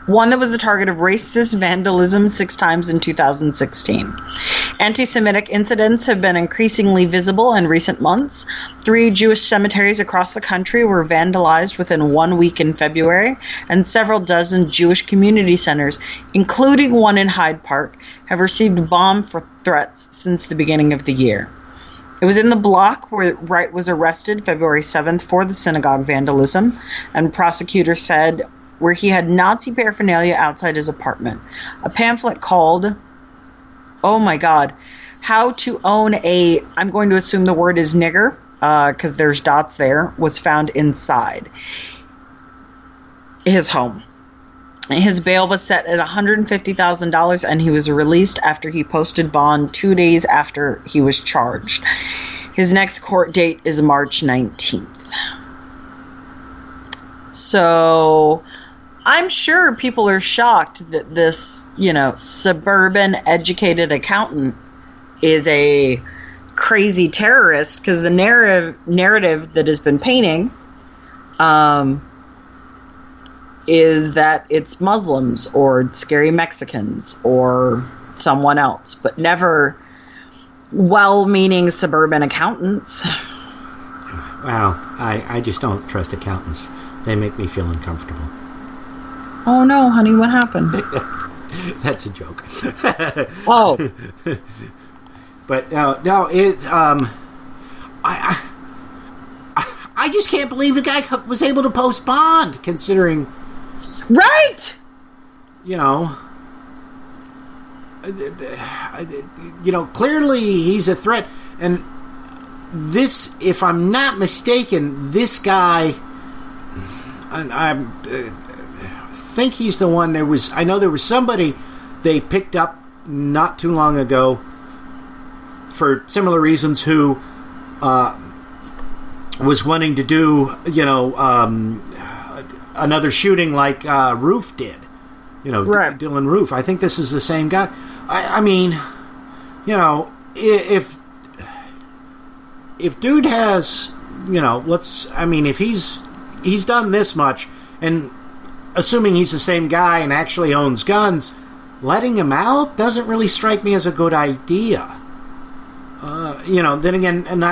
one that was the target of racist vandalism 6 times in 2016. Anti-Semitic incidents have been increasingly visible in recent months. 3 Jewish cemeteries across the country were vandalized within 1 week in February, and several dozen Jewish community centers, including one in Hyde Park, have received bomb threats since the beginning of the year. It was in the block where Wright was arrested February 7th for the synagogue vandalism, and prosecutors said where he had Nazi paraphernalia outside his apartment. A pamphlet called, oh my God, How to Own a, I'm going to assume the word is nigger, because there's dots there, was found inside his home. His bail was set at $150,000, and he was released after he posted bond 2 days after he was charged. His next court date is March 19th. So I'm sure people are shocked that this, suburban educated accountant is a crazy terrorist, because the narrative that has been painting is that it's Muslims or scary Mexicans or someone else, but never well-meaning suburban accountants. Wow, I just don't trust accountants. They make me feel uncomfortable. Oh no, honey, what happened? That's a joke. Oh. But no, it's I just can't believe the guy was able to post bond, considering. Right. Clearly he's a threat, and this, if I'm not mistaken, this guy, and I think he's the one. I know there was somebody they picked up not too long ago for similar reasons who was wanting to do, another shooting like Roof did. Right. Dylan Roof. I think this is the same guy. I mean, if dude has, if he's done this much, and assuming he's the same guy and actually owns guns, letting him out doesn't really strike me as a good idea. Then again, and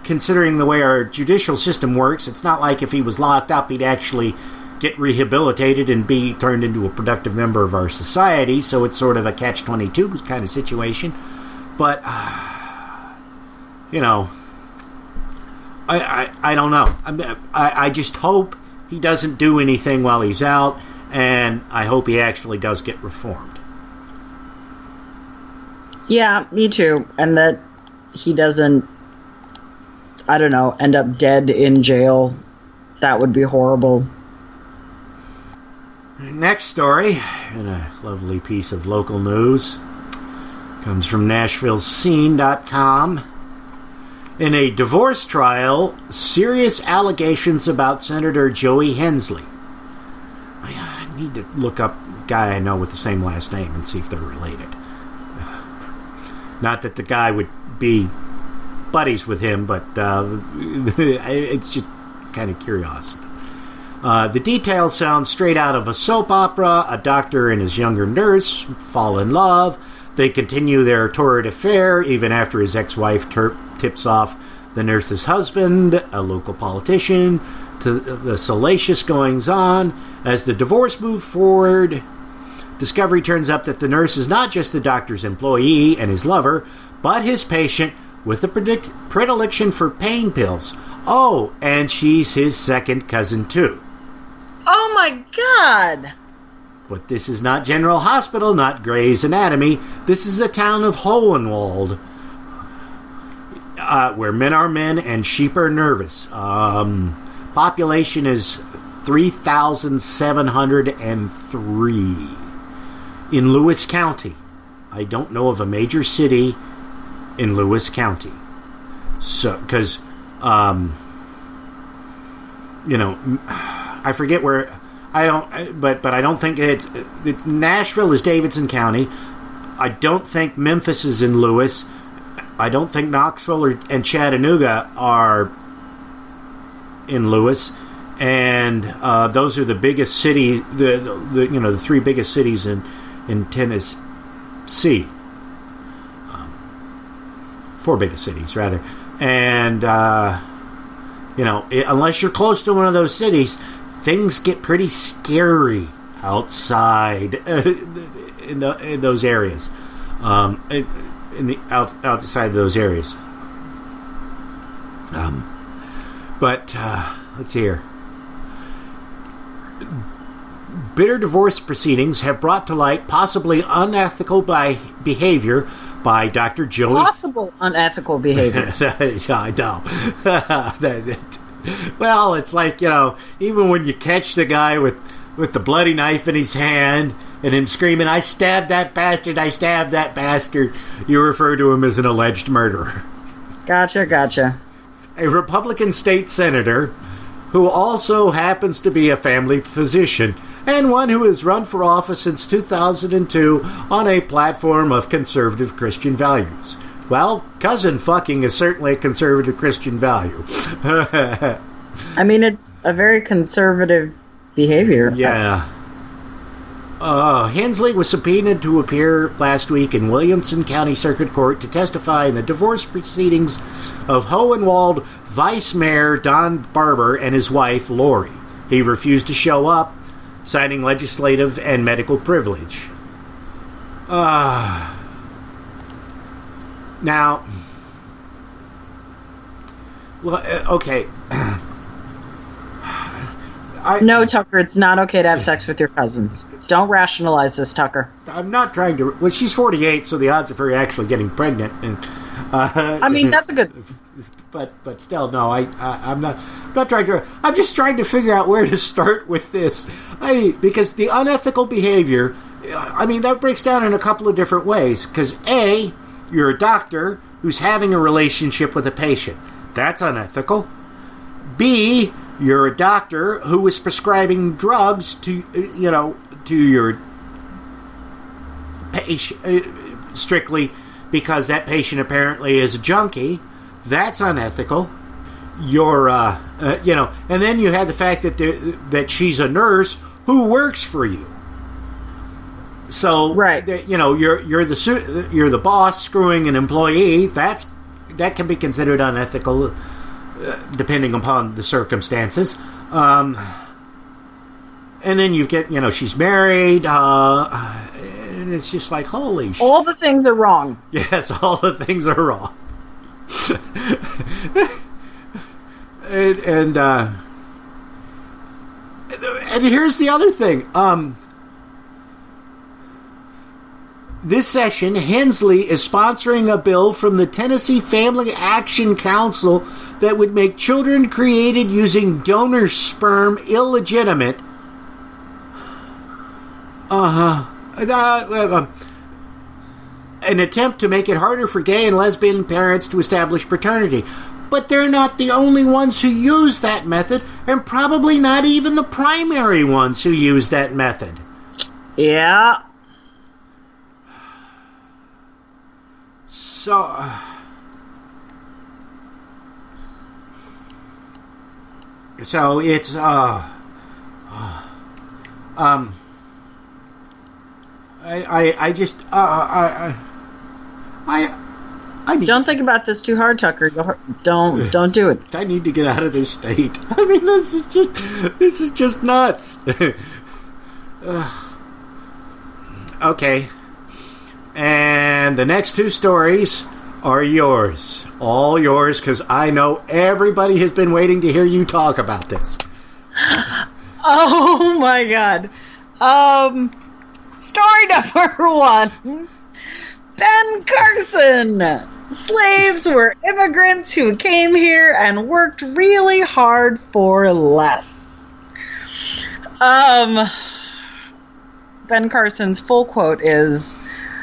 considering the way our judicial system works, it's not like if he was locked up, he'd actually get rehabilitated and be turned into a productive member of our society. So it's sort of a catch-22 kind of situation. But, I don't know. I just hope he doesn't do anything while he's out, and I hope he actually does get reformed. Yeah, me too. And that he doesn't, end up dead in jail. That would be horrible. Next story, and a lovely piece of local news, comes from NashvilleScene.com. In a divorce trial, serious allegations about Senator Joey Hensley. I need to look up a guy I know with the same last name and see if they're related. Not that the guy would be buddies with him, but it's just kind of curiosity. The details sound straight out of a soap opera. A doctor and his younger nurse fall in love. They continue their torrid affair even after his ex-wife tips off the nurse's husband, a local politician, to the salacious goings-on. As the divorce moved forward, discovery turns up that the nurse is not just the doctor's employee and his lover, but his patient with a predilection for pain pills. Oh, and she's his second cousin, too. Oh, my God! But this is not General Hospital, not Gray's Anatomy. This is the town of Hohenwald, where men are men and sheep are nervous. Population is 3,703 in Lewis County. I don't know of a major city in Lewis County. So, because, I forget where. But I don't think Nashville is Davidson County. I don't think Memphis is in Lewis. I don't think Knoxville and Chattanooga are in Lewis, and those are the biggest city. The three biggest cities in Tennessee. Four biggest cities rather, and unless you're close to one of those cities, things get pretty scary outside in those areas. Outside of those areas. But let's see here. Bitter divorce proceedings have brought to light possibly unethical behavior by Dr. Joey. Possible unethical behavior. Yeah, I know. Well, it's like, even when you catch the guy with the bloody knife in his hand and him screaming, "I stabbed that bastard, I stabbed that bastard," you refer to him as an alleged murderer. Gotcha. A Republican state senator who also happens to be a family physician and one who has run for office since 2002 on a platform of conservative Christian values. Well, cousin fucking is certainly a conservative Christian value. I mean, it's a very conservative behavior. Yeah. Hensley was subpoenaed to appear last week in Williamson County Circuit Court to testify in the divorce proceedings of Hohenwald Vice Mayor Don Barber and his wife, Lori. He refused to show up, citing legislative and medical privilege. Now, okay. No, Tucker, it's not okay to have sex with your cousins. Don't rationalize this, Tucker. I'm not trying to. Well, she's 48, so the odds of her actually getting pregnant. And, I mean, that's a good. But still, no. I'm not trying to. I'm just trying to figure out where to start with this. Because the unethical behavior. I mean, that breaks down in a couple of different ways. Because A, you're a doctor who's having a relationship with a patient. That's unethical. B, you're a doctor who is prescribing drugs to your patient strictly because that patient apparently is a junkie. That's unethical. You're, and then you have the fact that she's a nurse who works for you. So, right. You're the boss screwing an employee. That can be considered unethical, depending upon the circumstances. And then you get, she's married. And it's just like, holy shit. All the things are wrong. Yes, all the things are wrong. and here's the other thing. This session, Hensley is sponsoring a bill from the Tennessee Family Action Council that would make children created using donor sperm illegitimate. An attempt to make it harder for gay and lesbian parents to establish paternity. But they're not the only ones who use that method, and probably not even the primary ones who use that method. Yeah. So it's Don't think about this too hard, Tucker. Don't do it. I need to get out of this state. I mean, this is just nuts. Okay. And the next two stories are yours. All yours, because I know everybody has been waiting to hear you talk about this. Oh, my God. Story number 1. Ben Carson. Slaves were immigrants who came here and worked really hard for less. Ben Carson's full quote is,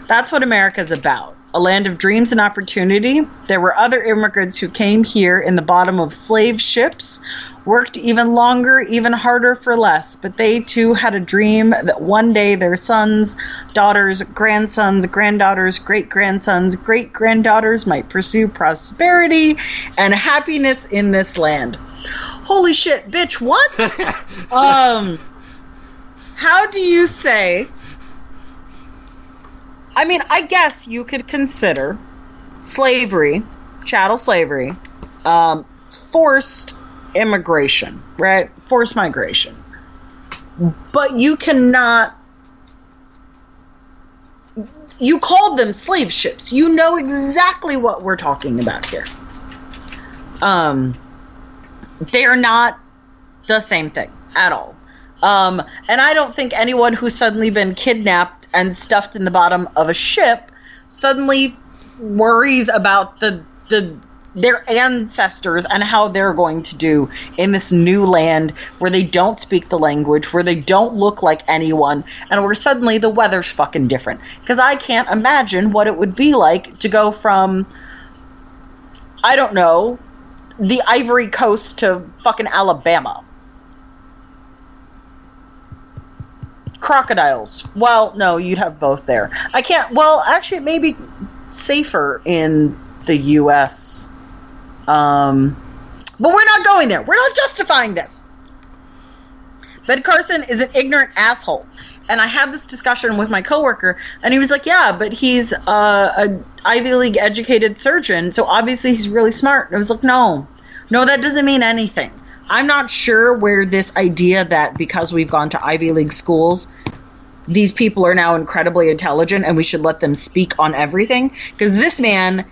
"That's what America's about. A land of dreams and opportunity. There were other immigrants who came here in the bottom of slave ships, worked even longer, even harder for less, but they too had a dream that one day their sons, daughters, grandsons, granddaughters, great-grandsons, great-granddaughters might pursue prosperity and happiness in this land." Holy shit, bitch, what? How do you say... I mean, I guess you could consider slavery, chattel slavery, forced immigration, right? Forced migration. But you cannot... You called them slave ships. You know exactly what we're talking about here. They are not the same thing at all. And I don't think anyone who's suddenly been kidnapped and stuffed in the bottom of a ship suddenly worries about their ancestors and how they're going to do in this new land where they don't speak the language, where they don't look like anyone, and where suddenly the weather's fucking different. Because I can't imagine what it would be like to go from, I don't know, the Ivory Coast to fucking Alabama. Crocodiles. Well, no, you'd have both there. I can't... Well, actually, it may be safer in the U.S. But we're not going there. We're not justifying this. Ben Carson is an ignorant asshole. And I had this discussion with my coworker, and he was like, yeah, but he's an Ivy League educated surgeon, so obviously he's really smart. And I was like, no, that doesn't mean anything. I'm not sure where this idea that because we've gone to Ivy League schools, these people are now incredibly intelligent and we should let them speak on everything. Because this man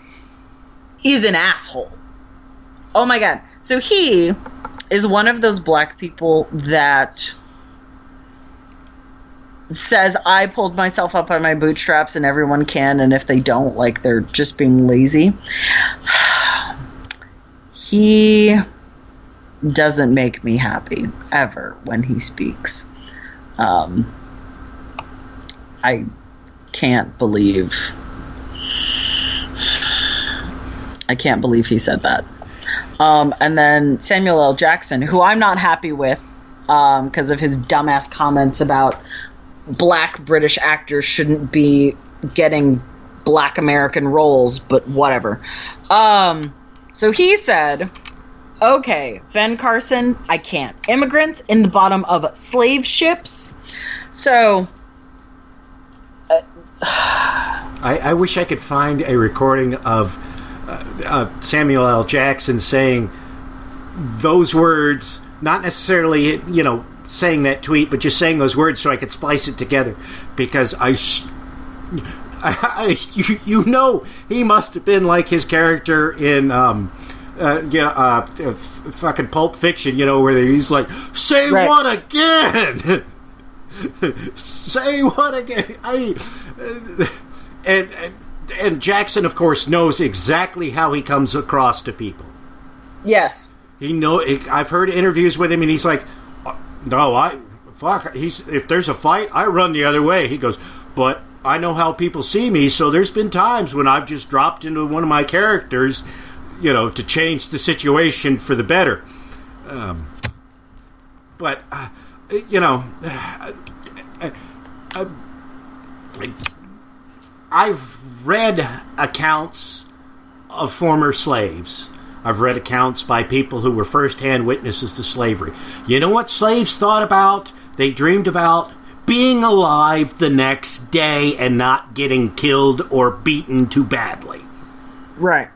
is an asshole. Oh my God. So he is one of those black people that says, I pulled myself up by my bootstraps and everyone can. And if they don't, like, they're just being lazy. He doesn't make me happy ever when he speaks. I can't believe he said that. And then Samuel L. Jackson, who I'm not happy with because of his dumbass comments about black British actors shouldn't be getting black American roles, but whatever. So he said, okay, Ben Carson, I can't. Immigrants in the bottom of slave ships. So... I wish I could find a recording of Samuel L. Jackson saying those words, not necessarily, saying that tweet, but just saying those words so I could splice it together. Because he must have been like his character in fucking Pulp Fiction, where he's like, say right. What again? Say what again? And Jackson, of course, knows exactly how he comes across to people. Yes. I've heard interviews with him, and he's like, no, if there's a fight, I run the other way. He goes, but I know how people see me, so there's been times when I've just dropped into one of my characters, to change the situation for the better. But I've read accounts of former slaves. I've read accounts by people who were first-hand witnesses to slavery. You know what slaves thought about? They dreamed about being alive the next day and not getting killed or beaten too badly. Right.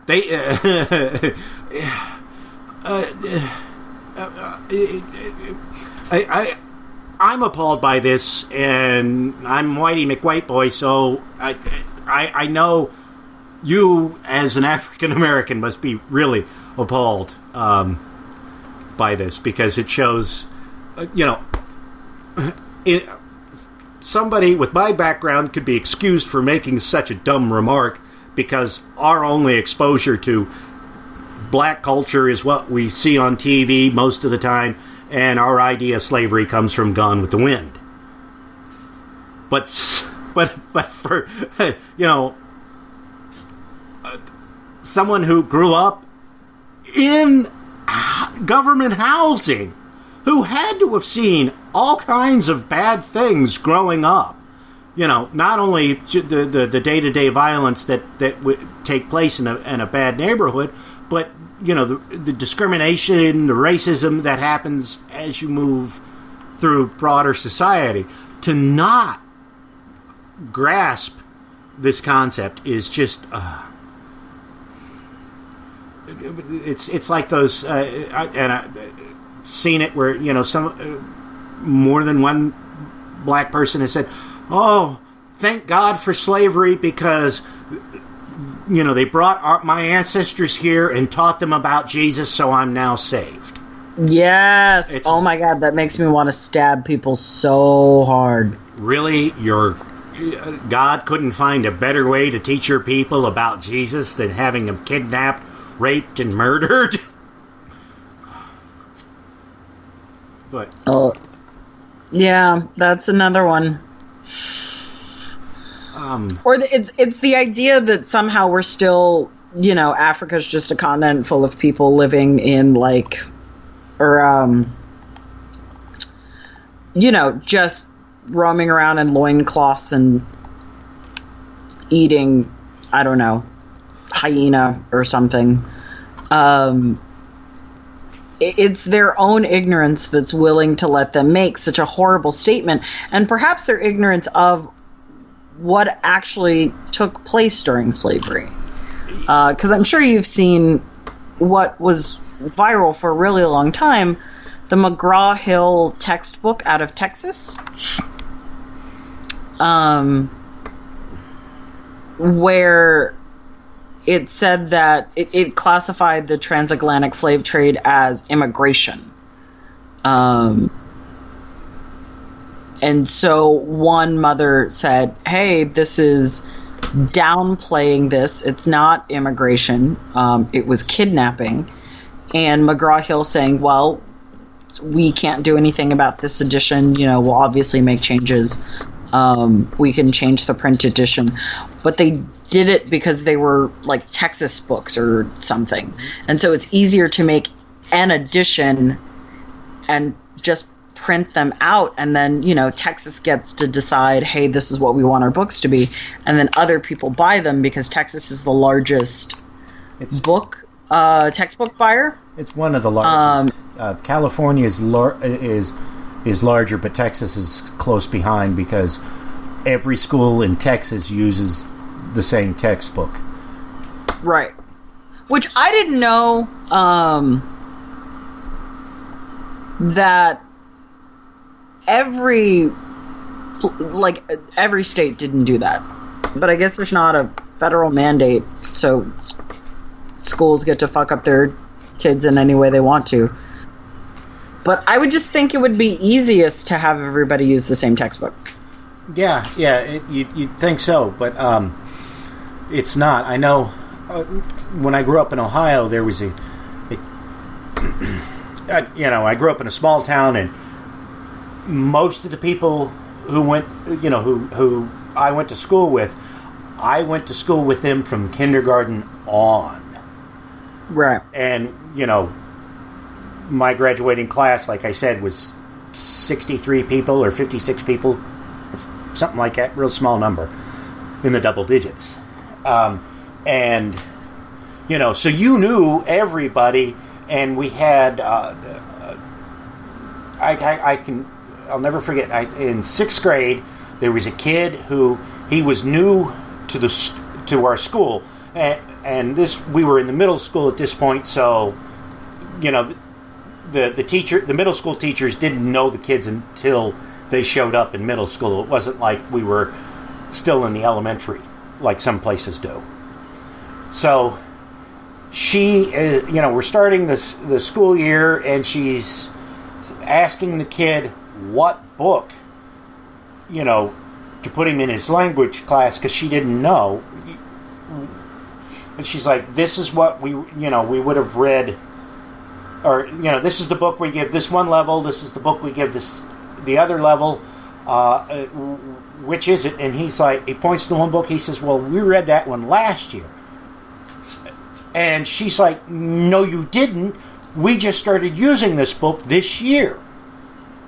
I'm appalled by this, and I'm Whitey McWhiteboy, so I know you, as an African American, must be really appalled by this, because it shows, somebody with my background could be excused for making such a dumb remark, because our only exposure to black culture is what we see on TV most of the time, and our idea of slavery comes from Gone with the Wind. But for someone who grew up in government housing, who had to have seen all kinds of bad things growing up, not only the day-to-day violence that would take place in a bad neighborhood, but the discrimination, the racism that happens as you move through broader society. To not grasp this concept is just it's like those and I've seen it where some more than one black person has said, "Oh, thank God for slavery, because they brought my ancestors here and taught them about Jesus, so I'm now saved." Yes. Oh my God, that makes me want to stab people so hard. Really? God couldn't find a better way to teach your people about Jesus than having them kidnapped, raped, and murdered? But yeah, that's another one. Or it's the idea that somehow we're still, Africa's just a continent full of people living in just roaming around in loincloths and eating, I don't know, hyena or something. It's their own ignorance that's willing to let them make such a horrible statement, and perhaps their ignorance of what actually took place during slavery. Because I'm sure you've seen what was viral for a really long time, the McGraw-Hill textbook out of Texas, where it said that it classified the transatlantic slave trade as immigration. And so one mother said, "Hey, this is downplaying this. It's not immigration. It was kidnapping." And McGraw-Hill saying, "Well, we can't do anything about this edition. We'll obviously make changes. We can change the print edition." But they did it because they were like Texas books or something. And so it's easier to make an edition and just print them out, and then Texas gets to decide, hey, this is what we want our books to be, and then other people buy them because Texas is the largest textbook buyer. It's one of the largest. California is larger, but Texas is close behind because every school in Texas uses the same textbook. Right. Which I didn't know that every state didn't do that. But I guess there's not a federal mandate, so schools get to fuck up their kids in any way they want to. But I would just think it would be easiest to have everybody use the same textbook. Yeah, you'd think so, but it's not. I know when I grew up in Ohio, there was I grew up in a small town, and most of the people who went, who I went to school with them from kindergarten on. Right. And, my graduating class, like I said, was 63 people or 56 people, something like that, real small number, in the double digits. And, so you knew everybody, and we had, I'll never forget, in 6th grade, there was a kid who, he was new to our school, and we were in the middle school at this point, so the middle school teachers didn't know the kids until they showed up in middle school. It wasn't like we were still in the elementary, like some places do. So we're starting the school year, and she's asking the kid what book, to put him in his language class, because she didn't know. And she's like, this is what we would have read, or, this is the book we give this one level, this is the book we give the other level, which is it? And he's like, he points to one book, he says, well, we read that one last year. And she's like, no, you didn't. We just started using this book this year.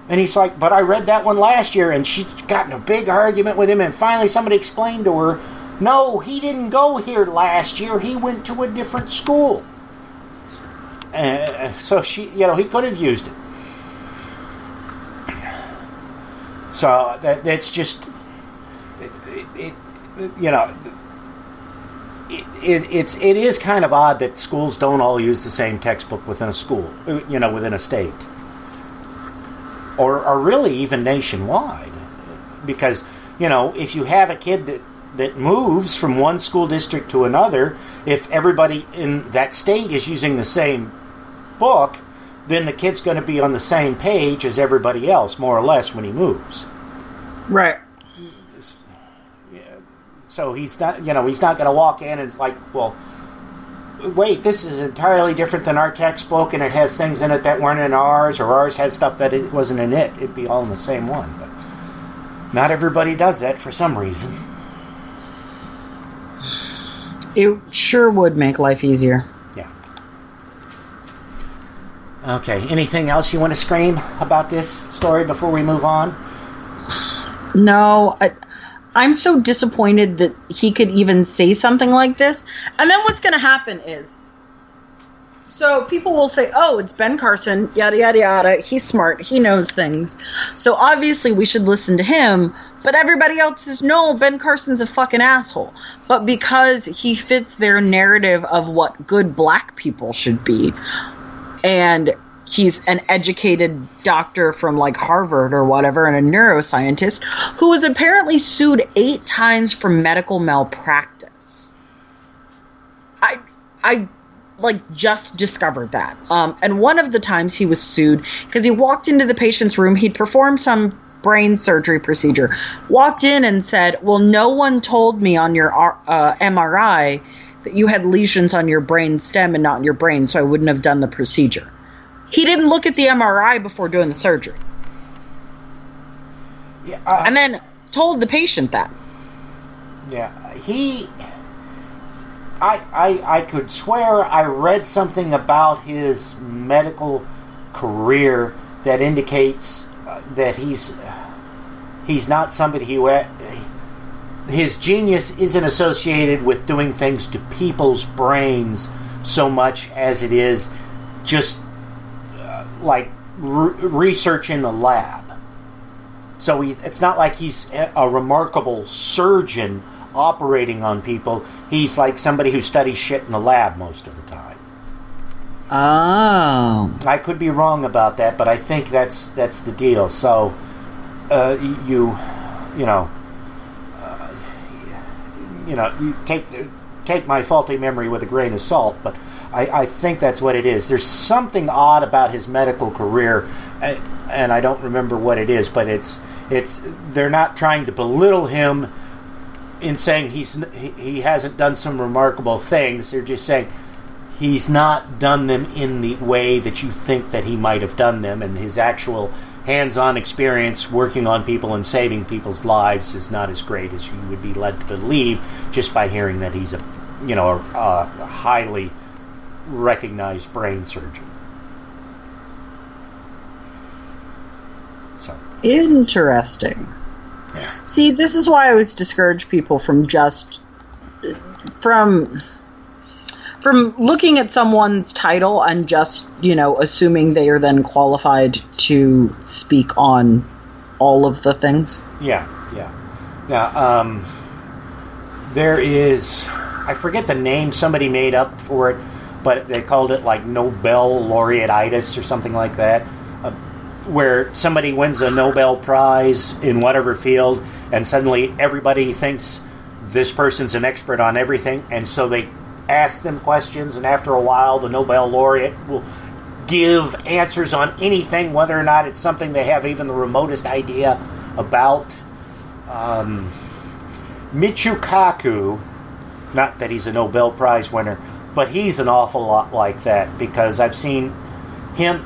And he's like, but I read that one last year. And she got in a big argument with him. And finally somebody explained to her, no, he didn't go here last year. He went to a different school. So he could have used it. So that's just, it is kind of odd that schools don't all use the same textbook within a school, within a state, or really even nationwide, because if you have a kid that moves from one school district to another, if everybody in that state is using the same book, then the kid's going to be on the same page as everybody else, more or less, when he moves. Right. So he's not going to walk in and it's like, well, wait, this is entirely different than our textbook, and it has things in it that weren't in ours, or ours had stuff that it wasn't in it. It'd be all in the same one. But not everybody does that for some reason. It sure would make life easier. Yeah. Okay, anything else you want to scream about this story before we move on? No, I'm so disappointed that he could even say something like this. And then what's going to happen is, so people will say, oh, it's Ben Carson, yada, yada, yada. He's smart. He knows things. So obviously we should listen to him. But everybody else says, no, Ben Carson's a fucking asshole. But because he fits their narrative of what good black people should be, and he's an educated doctor from like Harvard or whatever, and a neuroscientist who was apparently sued 8 times for medical malpractice. I just discovered that. And one of the times he was sued because he walked into the patient's room. He'd performed some brain surgery procedure, walked in and said, well, no one told me on your MRI that you had lesions on your brain stem and not in your brain, so I wouldn't have done the procedure. He didn't look at the MRI before doing the surgery. Yeah, and then told the patient that. Yeah, I could swear I read something about his medical career that indicates that he's not somebody who his genius isn't associated with doing things to people's brains so much as it is just like research in the lab. So it's not like he's a remarkable surgeon operating on people. He's like somebody who studies shit in the lab most of the time. Oh. I could be wrong about that, but I think that's the deal. So you take my faulty memory with a grain of salt, but I think that's what it is. There's something odd about his medical career, and I don't remember what it is, but it's they're not trying to belittle him in saying he hasn't done some remarkable things. They're just saying he's not done them in the way that you think that he might have done them, and his actual hands-on experience working on people and saving people's lives is not as great as you would be led to believe just by hearing that he's a highly recognized brain surgeon. So interesting. Yeah. See, this is why I always discourage people from looking at someone's title and just, assuming they are then qualified to speak on all of the things. Yeah. Now, there is, I forget the name somebody made up for it, but they called it like Nobel laureateitis or something like that, where somebody wins a Nobel Prize in whatever field, and suddenly everybody thinks this person's an expert on everything, and so they ask them questions, and after a while the Nobel laureate will give answers on anything, whether or not it's something they have even the remotest idea about. Michio Kaku, not that he's a Nobel Prize winner, but he's an awful lot like that, because I've seen him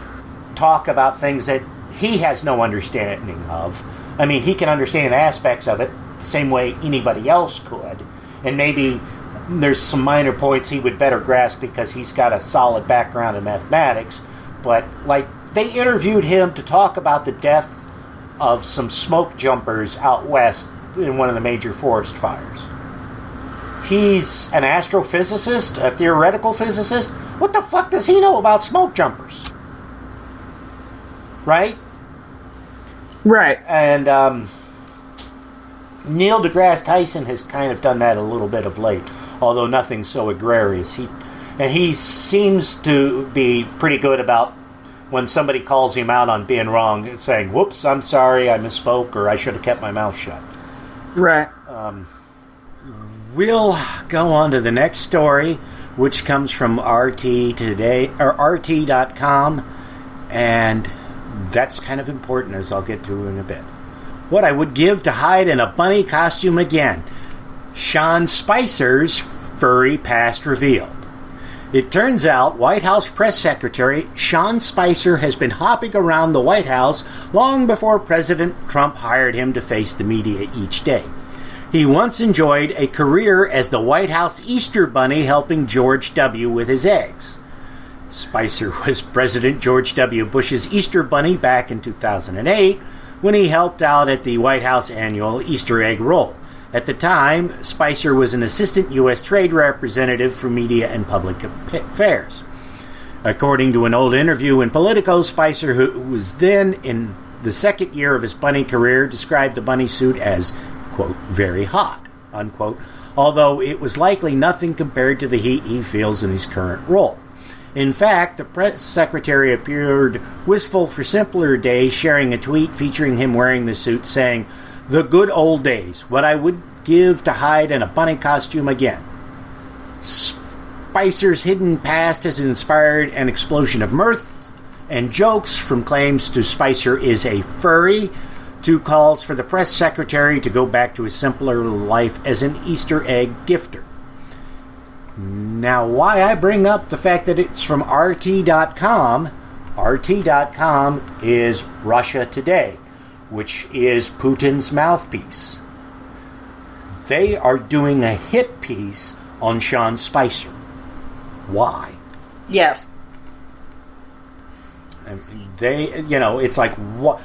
talk about things that he has no understanding of. I mean, he can understand aspects of it the same way anybody else could, and maybe there's some minor points he would better grasp because he's got a solid background in mathematics. But, like, they interviewed him to talk about the death of some smoke jumpers out west in one of the major forest fires. He's an astrophysicist, a theoretical physicist. What the fuck does he know about smoke jumpers? Right? Right. And Neil deGrasse Tyson has kind of done that a little bit of late, although nothing so egregious. He seems to be pretty good about when somebody calls him out on being wrong, saying, whoops, I'm sorry, I misspoke, or I should have kept my mouth shut. Right. We'll go on to the next story, which comes from RT today, or RT.com, and that's kind of important, as I'll get to in a bit. What I would give to hide in a bunny costume again. Sean Spicer's furry past revealed. It turns out White House Press Secretary Sean Spicer has been hopping around the White House long before President Trump hired him to face the media each day. He once enjoyed a career as the White House Easter Bunny helping George W. with his eggs. Spicer was President George W. Bush's Easter Bunny back in 2008 when he helped out at the White House annual Easter egg roll. At the time, Spicer was an assistant U.S. trade representative for media and public affairs. According to an old interview in Politico, Spicer, who was then in the second year of his bunny career, described the bunny suit as, quote, very hot, unquote, although it was likely nothing compared to the heat he feels in his current role. In fact, the press secretary appeared wistful for simpler days, sharing a tweet featuring him wearing the suit, saying, "The good old days, what I would give to hide in a bunny costume again." Spicer's hidden past has inspired an explosion of mirth and jokes, from claims to Spicer is a furry to calls for the press secretary to go back to his simpler life as an Easter egg gifter. Now, why I bring up the fact that it's from RT.com, RT.com is Russia Today, which is Putin's mouthpiece. They are doing a hit piece on Sean Spicer. Why? Yes. They, it's like, what?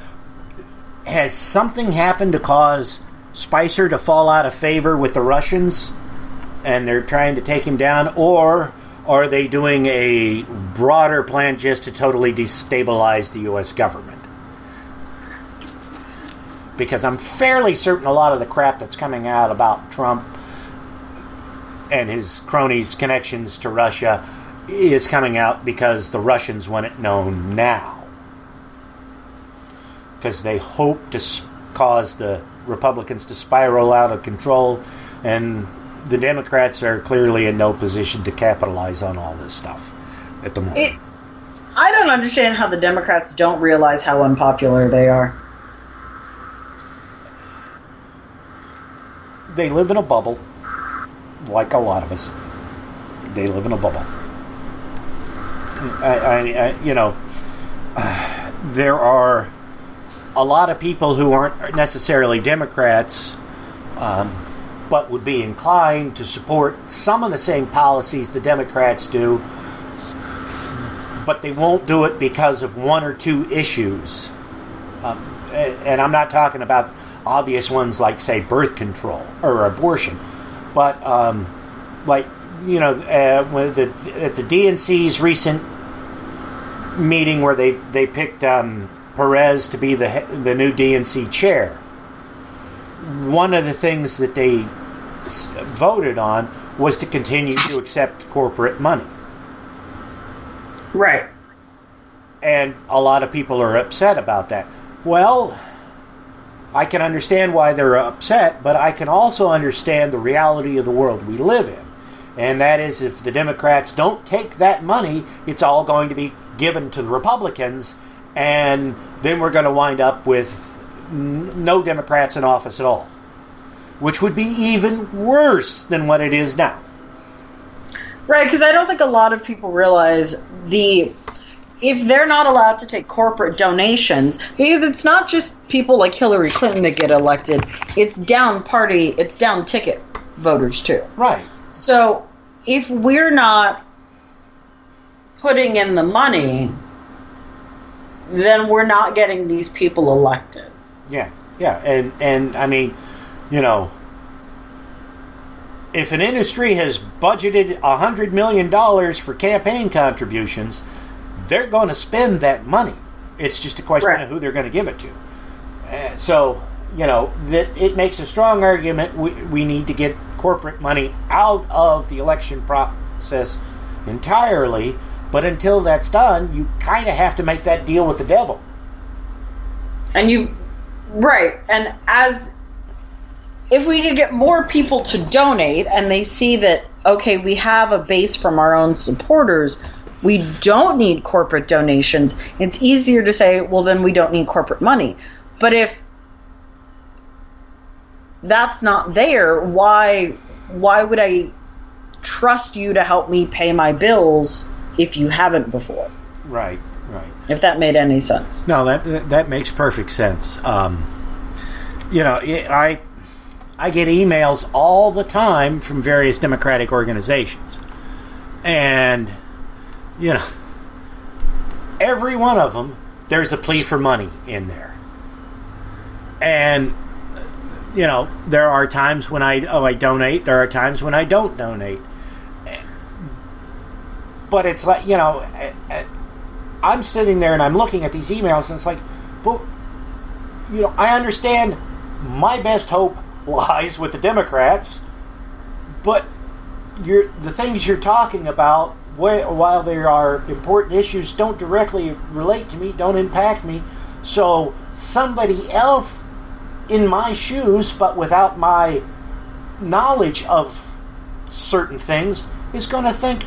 Has something happened to cause Spicer to fall out of favor with the Russians and they're trying to take him down? Or are they doing a broader plan just to totally destabilize the U.S. government? Because I'm fairly certain a lot of the crap that's coming out about Trump and his cronies' connections to Russia is coming out because the Russians want it known now. Because they hope to cause the Republicans to spiral out of control, and the Democrats are clearly in no position to capitalize on all this stuff at the moment. I don't understand how the Democrats don't realize how unpopular they are. They live in a bubble, like a lot of us. They live in a bubble. There are a lot of people who aren't necessarily Democrats, but would be inclined to support some of the same policies the Democrats do, but they won't do it because of one or two issues. And I'm not talking about obvious ones like, say, birth control or abortion, but at the DNC's recent meeting where they picked Perez to be the new DNC chair, one of the things that they voted on was to continue to accept corporate money. Right. And a lot of people are upset about that. Well, I can understand why they're upset, but I can also understand the reality of the world we live in. And that is, if the Democrats don't take that money, it's all going to be given to the Republicans, and then we're going to wind up with no Democrats in office at all, which would be even worse than what it is now. Right, because I don't think a lot of people realize if they're not allowed to take corporate donations, because it's not just people like Hillary Clinton that get elected, it's down ticket voters too. Right. So if we're not putting in the money, then we're not getting these people elected. Yeah, and I mean, you know, if an industry has budgeted $100 million for campaign contributions, they're going to spend that money. It's just a question of who they're going to give it to. So, you know, that it makes a strong argument we need to get corporate money out of the election process entirely. But until that's done, you kind of have to make that deal with the devil. And if we could get more people to donate and they see that, okay, we have a base from our own supporters, we don't need corporate donations, it's easier to say, well, then we don't need corporate money. But if that's not there, why would I trust you to help me pay my bills if you haven't before? Right. If that made any sense. No, that makes perfect sense. You know, I get emails all the time from various Democratic organizations. And, you know, every one of them, there's a plea for money in there. And, you know, there are times when I donate. There are times when I don't donate. But it's like, you know, I'm sitting there and I'm looking at these emails and it's like, but, you know, I understand my best hope lies with the Democrats, but the things you're talking about, while there are important issues, don't directly relate to me, don't impact me. So somebody else in my shoes, but without my knowledge of certain things, is going to think,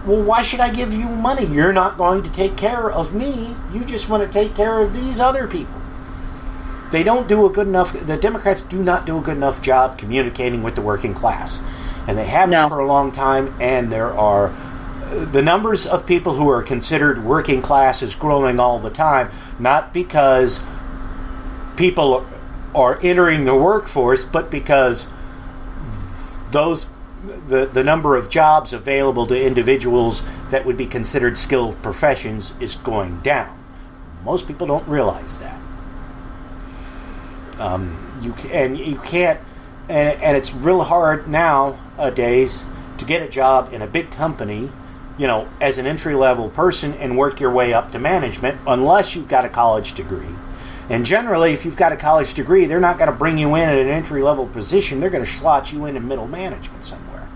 well, why should I give you money? You're not going to take care of me. You just want to take care of these other people. They don't do a good enough. The Democrats do not do a good enough job communicating with the working class, and they haven't for a long time. And there are the numbers of people who are considered working class is growing all the time, not because people are entering the workforce, but because the number of jobs available to individuals that would be considered skilled professions is going down. Most people don't realize that. You can't, and it's real hard nowadays to get a job in a big company, you know, as an entry-level person and work your way up to management unless you've got a college degree. And generally, if you've got a college degree, they're not going to bring you in at an entry-level position. They're going to slot you in middle management somewhere.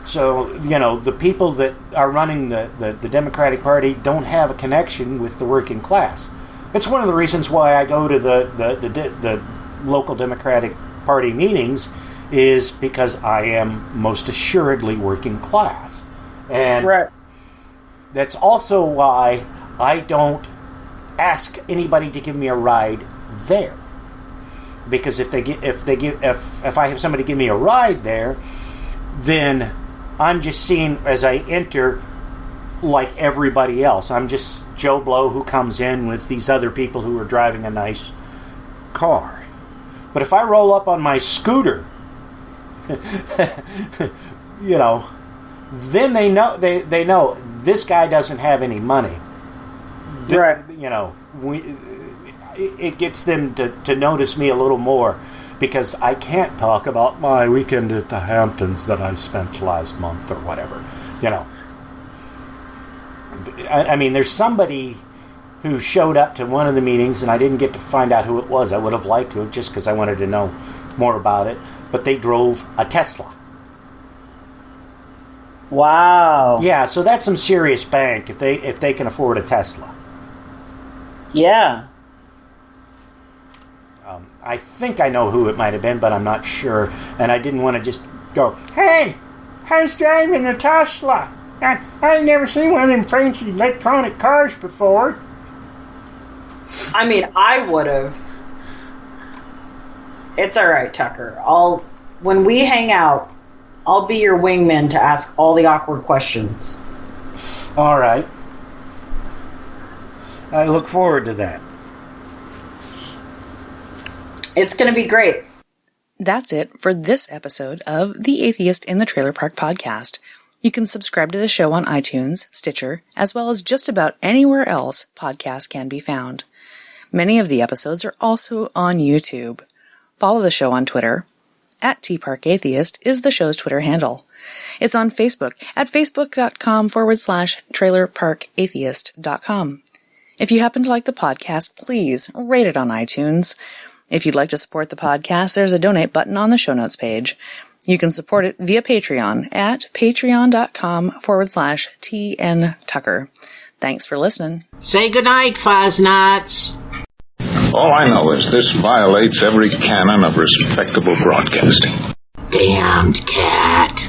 So, you know, the people that are running the Democratic Party don't have a connection with the working class. It's one of the reasons why I go to the local Democratic Party meetings, is because I am most assuredly working class. And that's also why I don't ask anybody to give me a ride there. Because if I have somebody give me a ride there, then I'm just seen as I enter like everybody else. I'm just Joe Blow who comes in with these other people who are driving a nice car. But if I roll up on my scooter, you know, then they know this guy doesn't have any money. You know, it gets them to notice me a little more, because I can't talk about my weekend at the Hamptons that I spent last month or whatever. You know, I mean, there's somebody who showed up to one of the meetings, and I didn't get to find out who it was. I would have liked to have, just because I wanted to know more about it. But they drove a Tesla. Wow. Yeah, so that's some serious bank if they can afford a Tesla. Yeah. I think I know who it might have been, but I'm not sure. And I didn't want to just go, hey, how's driving a Tesla? I ain't never seen one of them fancy electronic cars before. I mean, I would have. It's all right, Tucker. When we hang out, I'll be your wingman to ask all the awkward questions. All right. I look forward to that. It's going to be great. That's it for this episode of The Atheist in the Trailer Park Podcast. You can subscribe to the show on iTunes, Stitcher, as well as just about anywhere else podcasts can be found. Many of the episodes are also on YouTube. Follow the show on Twitter. @TParkAtheist is the show's Twitter handle. It's on Facebook at facebook.com/trailerparkatheist.com. If you happen to like the podcast, please rate it on iTunes. If you'd like to support the podcast, there's a donate button on the show notes page. You can support it via Patreon at patreon.com/TNTucker. Thanks for listening. Say goodnight, Fuzz-Nuts. All I know is this violates every canon of respectable broadcasting. Damned cat.